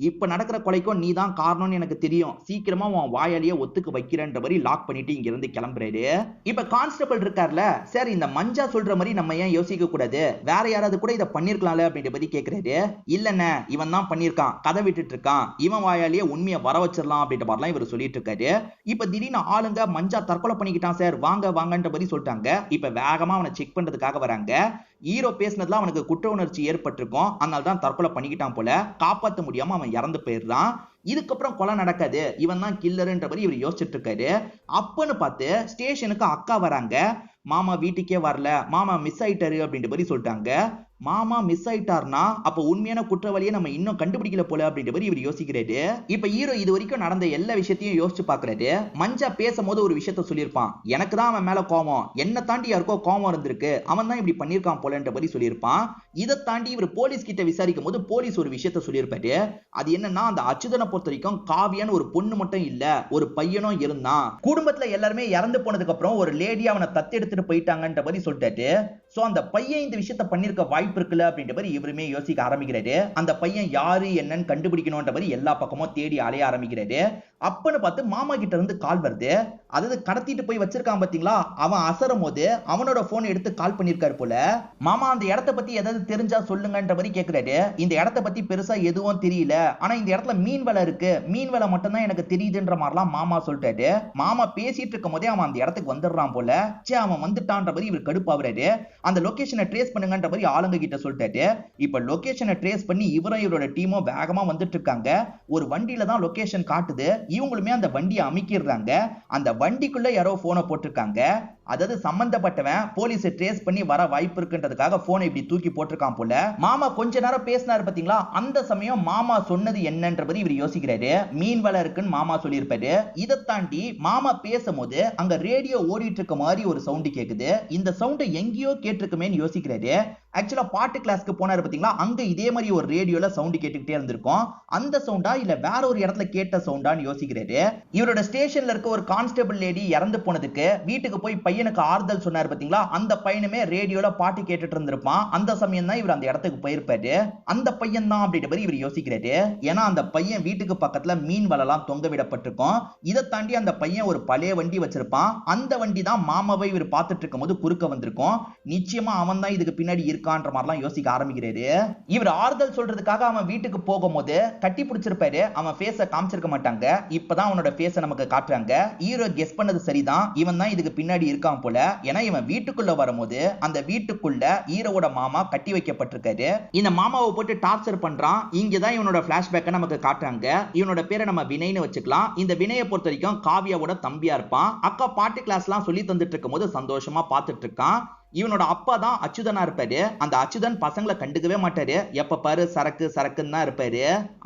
இப்ப நடக்கிற கொலைக்கும் நீ தான் காரணம்னு எனக்கு தெரியும், சீக்கிரமா உன் வாயாலேயே ஒத்துக்க வைக்கிறன்ற மாதிரி லாக் பண்ணிட்டு இங்க இருந்து கிளம்புறாரு. இப்ப கான்ஸ்டபிள் இருக்கார்ல, சார் இந்த மஞ்சா சொல்ற மாதிரி நம்ம ஏன் யோசிக்க கூடாது, வேற யாராவது கூட இதை பண்ணிருக்கலாம்ல அப்படின்ற மாதிரி கேக்குறாரு. இல்லன்னு இவன் தான் பண்ணிருக்கான், கதை விட்டுட்டு இருக்கான், இவன் வாயாலேயே உண்மையை வர வச்சிடலாம் அப்படின்ற மாதிரிலாம் இவர் சொல்லிட்டு இருக்காரு. இப்ப திடீர்னு ஆளுங்க மஞ்சா தற்கொலை பண்ணிக்கிட்டான் சார், வாங்க வாங்கன்ற மாதிரி சொல்லிட்டாங்க. இப்ப வேகமா அவனை செக் பண்றதுக்காக வராங்க. ஹீரோ பேசினதுல அவனுக்கு குற்ற உணர்ச்சி ஏற்பட்டிருக்கும், அதனால தான் தற்கொலை பண்ணிக்கிட்டான் போல. காப்பாற்ற முடியாம அவன் இறந்து போயிடுறான். இதுக்கப்புறம் கொலை நடக்காது, இவன் தான் கில்லர்ன்ற மாதிரி இவர் யோசிச்சுட்டு இருக்காரு. அப்பன்னு பார்த்து ஸ்டேஷனுக்கு அக்கா வராங்க. மாமா வீட்டுக்கே வரல, மாமா மிஸ் ஆயிட்டாரு அப்படின்ற மாதிரி சொல்லிட்டாங்க. மாமா மிஸ் ஆயிட்டார்னா அப்ப உண்மையான குற்றவாளியை நம்ம இன்னும் கண்டுபிடிக்கல போல அப்படின்ற மாதிரி இவர் யோசிக்கிறாரு. இப்ப ஹீரோ இது வரைக்கும் நடந்த எல்லா விஷயத்தையும் யோசிச்சு பாக்குறாரு. மஞ்சா பேசும்போது ஒரு விஷயத்த சொல்லியிருப்பான், எனக்கு தான் அவன் மேல கோவம், என்ன தாண்டி யாருக்கோ கோவம் இருந்திருக்கு, அவன் தான் இப்படி பண்ணிருக்கான் போலன்ற மாதிரி சொல்லியிருப்பான். இதை தாண்டி இவர் போலீஸ் கிட்ட விசாரிக்கும் போது போலீஸ் ஒரு விஷயத்த சொல்லியிருப்பாரு. அது என்னன்னா, அந்த அச்சுதனை பொறுத்த வரைக்கும் காவியான்னு ஒரு பொண்ணு மட்டும் இல்ல, ஒரு பையனும் இருந்தான். குடும்பத்துல எல்லாருமே இறந்து போனதுக்கு அப்புறம் ஒரு லேடி அவனை தத்தெடுத்துட்டு போயிட்டாங்கன்ற மாதிரி சொல்லிட்டாரு. சோ அந்த பையன் இந்த விஷயத்த பண்ணிருக்க வாய்ப்பு இருக்குல்ல அப்படின்ற மாதிரி இவருமே யோசிக்க ஆரம்பிக்கிறாரு. அந்த பையன் யாரு என்னன்னு கண்டுபிடிக்கணும்ன்ற மாதிரி எல்லா பக்கமும் தேடி அலைய ஆரம்பிக்கிறாரு. அப்பன்னு பார்த்து மாமா கிட்ட இருந்து கால் வருது. அதாவது கடத்திட்டு போய் வச்சிருக்கான் பாத்தீங்களா, அவன் அசரும் போது அவனோட போன் எடுத்து கால் பண்ணிருக்காரு போல. மாமா அந்த இடத்த பத்தி ஏதாவது தெரிஞ்சா சொல்லுங்கன்ற மாதிரி கேக்குறாரு. இந்த இடத்த பத்தி பெருசா எதுவும் தெரியல, ஆனா இந்த இடத்துல மீன் வலை இருக்கு, மீன் வலை மட்டும் தான் எனக்கு தெரியுதுன்ற மாதிரிலாம் மாமா சொல்லிட்டாரு. மாமா பேசிட்டு இருக்கும் போதே அவன் அந்த இடத்துக்கு வந்துடுறான் போல. சே, அவன் வந்துட்டான்ற மாதிரி இவர் கடுப்பாவறாரு. அந்த லொகேஷனை ட்ரேஸ் பண்ணுங்கன்ற மாதிரி ஆளுங்க கிட்ட சொல்லிட்டாரு. இப்ப லொகேஷனை ட்ரேஸ் பண்ணி இவரும் இவரோட டீமும் வேகமா வந்துட்டு இருக்காங்க. ஒரு வண்டியில தான் லொகேஷன் காட்டுது. இவங்களுமே அந்த வண்டியை அமைக்கிறாங்க. அந்த வண்டிக்குள்ள யாரோ போனை போட்டிருக்காங்க. அதாவது சம்பந்தப்பட்டவன் போலீஸ் ட்ரேஸ் பண்ணி வர வாய்ப்பு இருக்குன்றதுக்காக போனை இப்படி தூக்கி போட்டிருக்கான் போல. மாமா கொஞ்ச நேரம் பேசினாரு பாத்தீங்களா, அந்த சமயம் மாமா சொன்னது என்னன்றது இவர் யோசிக்கிறாரு. மீன் வலை இருக்குன்னு மாமா சொல்லியிருப்பாரு. இதை தாண்டி மாமா பேசும்போது அங்க ரேடியோ ஓடிட்டு இருக்க மாதிரி ஒரு சவுண்ட் கேக்குது. இந்த சவுண்ட் எங்கேயோ கேட்டிருக்குமே யோசிக்கிறாரு. ஆக்சுவலா பாட்டு கிளாஸ்க்கு போனாரு பாத்தீங்களா, அங்க இதே மாதிரி ஒரு ரேடியோல சவுண்ட் கேட்டுக்கிட்டே இருந்திருக்கும். அந்த சவுண்டா இல்ல வேற ஒரு இடத்துல கேட்ட சவுண்டான்னு யோசிக்கிறாரு. இவரோட ஸ்டேஷன்ல இருக்க ஒரு கான்ஸ்டபிள் லேடி இறந்து போனதுக்கு வீட்டுக்கு போய் பையனுக்கு ஆறுதல் சொன்னாரு பாத்தீங்களா, அந்த பையனுமே ரேடியோல பாட்டு கேட்டுட்டு இருந்திருப்பான். அந்த சமயம் தான் இவர் அந்த இடத்துக்கு போயிருப்பாரு. அந்த பையன் தான் அப்படின்ற மாதிரி இவர் யோசிக்கிறாரு. ஏன்னா அந்த பையன் வீட்டுக்கு பக்கத்துல மீன் வலைலாம் தொங்க விடப்பட்டிருக்கும். இதை தாண்டி அந்த பையன் ஒரு பழைய வண்டி வச்சிருப்பான். அந்த வண்டி தான் மாமாவை இவர் பார்த்துட்டு இருக்கும் போது குறுக்க வந்திருக்கும். நிச்சயமா அவன் தான் இதுக்கு பின்னாடி இருக்கான்ற மாதிரிலாம் யோசிக்க ஆரம்பிக்கிறாரு. இவர் ஆறுதல் சொல்றதுக்காக அவன் வீட்டுக்கு போகும்போது கட்டி பிடிச்சிருப்பாரு. அவன் ஃபேஸ காமிச்சிருக்க மாட்டாங்க. இப்பதான் அவனோட ஃபேஸ நமக்கு காட்டுறாங்க. ஹீரோ கெஸ் பண்ணது சரிதான், இவன் தான் இதுக்கு பின்னாடி இருக்கான் போல. ஏன்னா இவன் வீட்டுக்குள்ள வரும்போது அந்த வீட்டுக்குள்ள ஹீரோவோட மாமா கட்டி வைக்கப்பட்டிருக்காரு. இந்த மாமாவை போட்டு டார்ச்சர் பண்றான். இங்கதான் இவனோட பிளாஷ்பேக்கை நமக்கு காட்டுறாங்க. இவனோட பேரை நம்ம வினய்னு வச்சுக்கலாம். இந்த வினயை பொறுத்த வரைக்கும் காவியாவோட தம்பியா இருப்பான். அக்கா பாட்டு கிளாஸ் எல்லாம் சொல்லி தந்துட்டு இருக்கும் போது சந்தோஷமா பார்த்துட்டு இருக்கான். இவனோட அப்பா தான் அச்சுதனா இருப்பாரு. அந்த அச்சுதன் பசங்களை கண்டுக்கவே மாட்டாரு. எப்ப பாரு சரக்கு சரக்குன்னு தான் இருப்பாரு.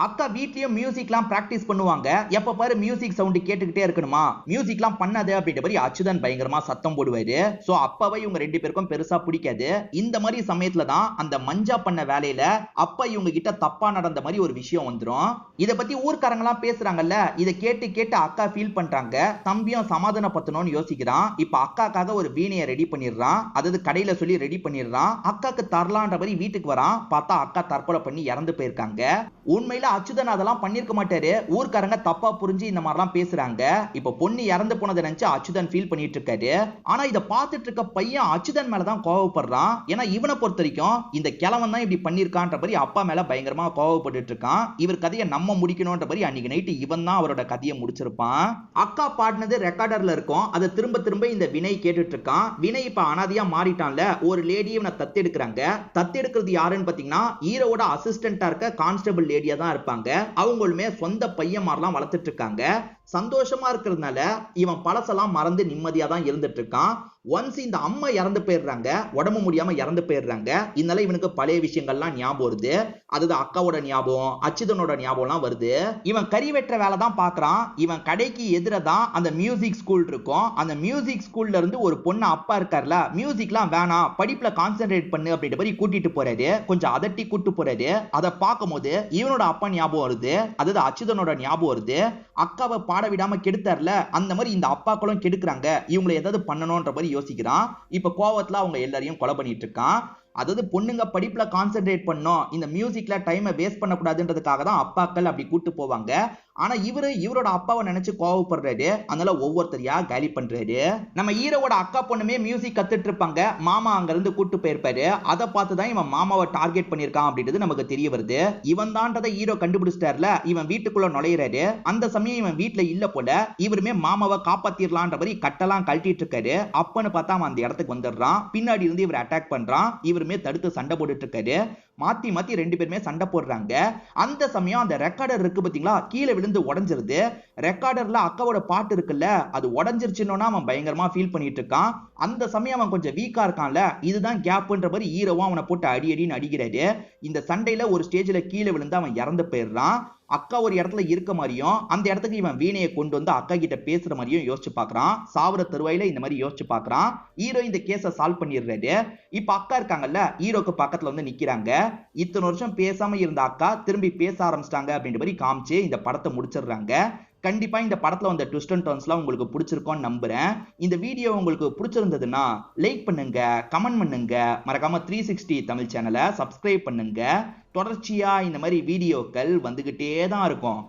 அக்கா வீட்லயும் மியூசிக்லாம் பிராக்டிஸ் பண்ணுவாங்க. எப்ப பாரு மியூசிக் சவுண்ட் கேட்டுக்கிட்டே இருக்கணுமா, மியூசிக்லாம் பண்ணாது அப்படின்ற மாதிரி அச்சுதன் பயங்கரமா சத்தம் போடுவாரு. சோ அப்பவே இவங்க ரெண்டு பேருக்கும் பெருசா பிடிக்காது. இந்த மாதிரி சமயத்துல தான் அந்த மஞ்சா பண்ண வேலையில அப்பா இவங்க கிட்ட தப்பா நடந்த மாதிரி ஒரு விஷயம் வந்துரும். இத பத்தி ஊர்க்காரங்க எல்லாம் பேசுறாங்கல்ல, இதை கேட்டு கேட்டு அக்கா ஃபீல் பண்றாங்க. தம்பியும் சமாதானப்படுத்தணும்னு யோசிக்கிறான். இப்ப அக்காக்காக ஒரு வீணையை ரெடி பண்ணிடுறான். அதாவது கடையில சொல்லி ரெடி பண்ணிடுறான். அக்காக்கு தரலான்ற மாதிரி வீட்டுக்கு வரான். பார்த்தா அக்கா தற்கொலை பண்ணி இறந்து போயிருக்காங்க. உண்மையில அச்சுதன் அதெல்லாம் பண்ணிருக்க மாட்டாரு. ஊர்க்காரங்க தப்பா புரிஞ்சு இந்த மாதிரிலாம் பேசுறாங்க. இப்ப பொண்ணு இறந்து போனதை நினைச்சு அச்சுதன் ஃபீல் பண்ணிட்டு இருக்காரு. ஆனா இதை பார்த்துட்டு இருக்க பையன் அச்சுதன் மேலதான் கோவப்படுறான். ஏன்னா இவனை பொறுத்த வரைக்கும் இந்த கிழவன் தான் இப்படி பண்ணிருக்கான்ற மாதிரி அப்பா மேல பயங்கரமா கோவப்பட்டு இருக்கான். இவர் கதையை நம்ம முடிக்கணும்ன்ற மாதிரி அன்னைக்கு நைட்டு இவன் தான் அவரோட கதையை முடிச்சிருப்பான். அக்கா பாடினது ரெக்கார்டர்ல இருக்கும். அதை திரும்ப திரும்ப இந்த வினய் கேட்டுட்டு இருக்கான். வினய் இப்ப அனாதையா மாறிட்டான்ல, ஒரு லேடி இவனை தத்தெடுக்கிறாங்க. தத்தெடுக்கிறது யாருன்னு பாத்தீங்கன்னா ஹீரோவோட அசிஸ்டன்டா இருக்க கான்ஸ்டபிள் லேடியா தான் இருப்பாங்க. அவங்களுமே சொந்த பையன் மாதிரிலாம் வளர்த்துட்டு இருக்காங்க. சந்தோஷமா இருக்கிறதுனால இவன் பழசெல்லாம் மறந்து நிம்மதியா தான் இருந்துட்டு இருக்கான். ஒன்ஸ் இந்த அம்மா இறந்து போயிடுறாங்க, உடம்பு முடியாம இறந்து போயிடுறாங்க. இதனால இவனுக்கு பழைய விஷயங்கள்லாம் ஞாபகம் வருது. அதுதான் அக்காவோட ஞாபகம், அச்சுதனோட ஞாபகம்லாம் வருது. இவன் கறி வெட்டுற வேலை தான் பாக்குறான். இவன் கடைக்கு எதிர தான் அந்த மியூசிக் ஸ்கூல் இருக்கும். அந்த மியூசிக் ஸ்கூல்ல இருந்து ஒரு பொண்ணு அப்பா இருக்கார்ல, மியூசிக்லாம் வேணாம், படிப்புல கான்சென்ட்ரேட் பண்ணு அப்படின்ற மாதிரி கூட்டிட்டு போறாரு. கொஞ்சம் அதட்டி கூட்டு போறாரு. அதை பார்க்கும் போது இவனோட அப்பா ஞாபகம் வருது. அதாவது அச்சுதனோட ஞாபகம் வருது. அக்காவை பாட விடாம கெடுத்தார்ல, அந்த மாதிரி இந்த அப்பாக்களும் கெடுக்கிறாங்க, இவங்களை ஏதாவது பண்ணணும்ன்ற மாதிரி யோசிக்கிறான். இப்ப கோவத்துல அவங்க எல்லாரையும் கொலை பண்ணிட்டு இருக்கான். அதாவது பொண்ணுங்க படிப்புல கான்சென்ட்ரேட் பண்ணோம், இந்த மியூசிக்ல டைமை வேஸ்ட் பண்ணக்கூடாதுன்றதுக்காக தான் அப்பாக்கள் அப்படி கூட்டு போவாங்க. ஆனா இவரோட அப்பாவை நினைச்சு கோவப்படுறாரு. அதனால ஒவ்வொருத்தரையா காலி பண்றாரு. நம்ம ஹீரோவோட அக்கா பொண்ணுமே மியூசிக் கத்துட்டு இருப்பாங்க. மாமா அங்க இருந்து கூட்டு போயிருப்பாரு. அதை பார்த்துதான் இவன் மாமாவை டார்கெட் பண்ணிருக்கான் அப்படின்றது நமக்கு தெரிய வருது. இவன் தான்றதை ஹீரோ கண்டுபிடிச்சிட்டார்ல, இவன் வீட்டுக்குள்ள நுழையிறாரு. அந்த சமயம் இவன் வீட்டுல இல்ல போல. இவருமே மாமாவை காப்பாத்திரலான்ற மாதிரி கட்டெல்லாம் கழட்டிட்டு இருக்காரு. அப்பன்னு பார்த்தா அவன் அந்த இடத்துக்கு வந்துடுறான். பின்னாடி இருந்து இவர் அட்டாக் பண்றான். இவருமே தடுத்து சண்டை போட்டுட்டு இருக்காரு. மாத்தி மாத்தி ரெண்டு பேருமே சண்டை போடுறாங்க. அந்த சமயம் அந்த ரெக்கார்டர் இருக்கு பாத்தீங்களா, கீழே விழுந்து உடைஞ்சிருது. ரெக்கார்டர்ல அக்காவோட பாட்டு இருக்குல்ல, அது உடைஞ்சிருச்சுன்னு அவன் பயங்கரமா ஃபீல் பண்ணிட்டு இருக்கான். அந்த சமயம் அவன் கொஞ்சம் வீக்கா இருக்கான்ல, இதுதான் கேப்ன்ற மாதிரி ஹீரோவும் அவனை போட்டு அடி அடின்னு அடிக்கிறாரு. இந்த சண்டையில ஒரு ஸ்டேஜ்ல கீழே விழுந்து அவன் இறந்து போயிடுறான். அக்கா ஒரு இடத்துல இருக்க மாதிரியும் அந்த இடத்துக்கு இவன் வீணையை கொண்டு வந்து அக்கா கிட்ட பேசுற மாதிரியும் யோசிச்சு பாக்குறான். சாவர தருவாயில இந்த மாதிரி யோசிச்சு பாக்குறான். ஹீரோ இந்த கேஸை சால்வ் பண்ணிடுறாரு. இப்ப அக்கா இருக்காங்கல்ல, ஹீரோக்கு பக்கத்துல வந்து நிக்கிறாங்க. இத்தனை வருஷம் பேசாம இருந்த அக்கா திரும்பி பேச ஆரம்பிச்சிட்டாங்க அப்படின்ற மாதிரி காமிச்சு இந்த படத்தை முடிச்சிடுறாங்க. கண்டிப்பா இந்த படத்துல வந்த ட்விஸ்ட் அண்ட் டர்ன்ஸ்லாம் உங்களுக்கு பிடிச்சிருக்கும்னு நம்புறேன். இந்த வீடியோ உங்களுக்கு பிடிச்சிருந்ததுன்னா லைக் பண்ணுங்க, கமெண்ட் பண்ணுங்க, மறக்காம 360 தமிழ் சேனலை சப்ஸ்கிரைப் பண்ணுங்க. தொடர்ச்சியா இந்த மாதிரி வீடியோக்கள் வந்துகிட்டே தான் இருக்கும்.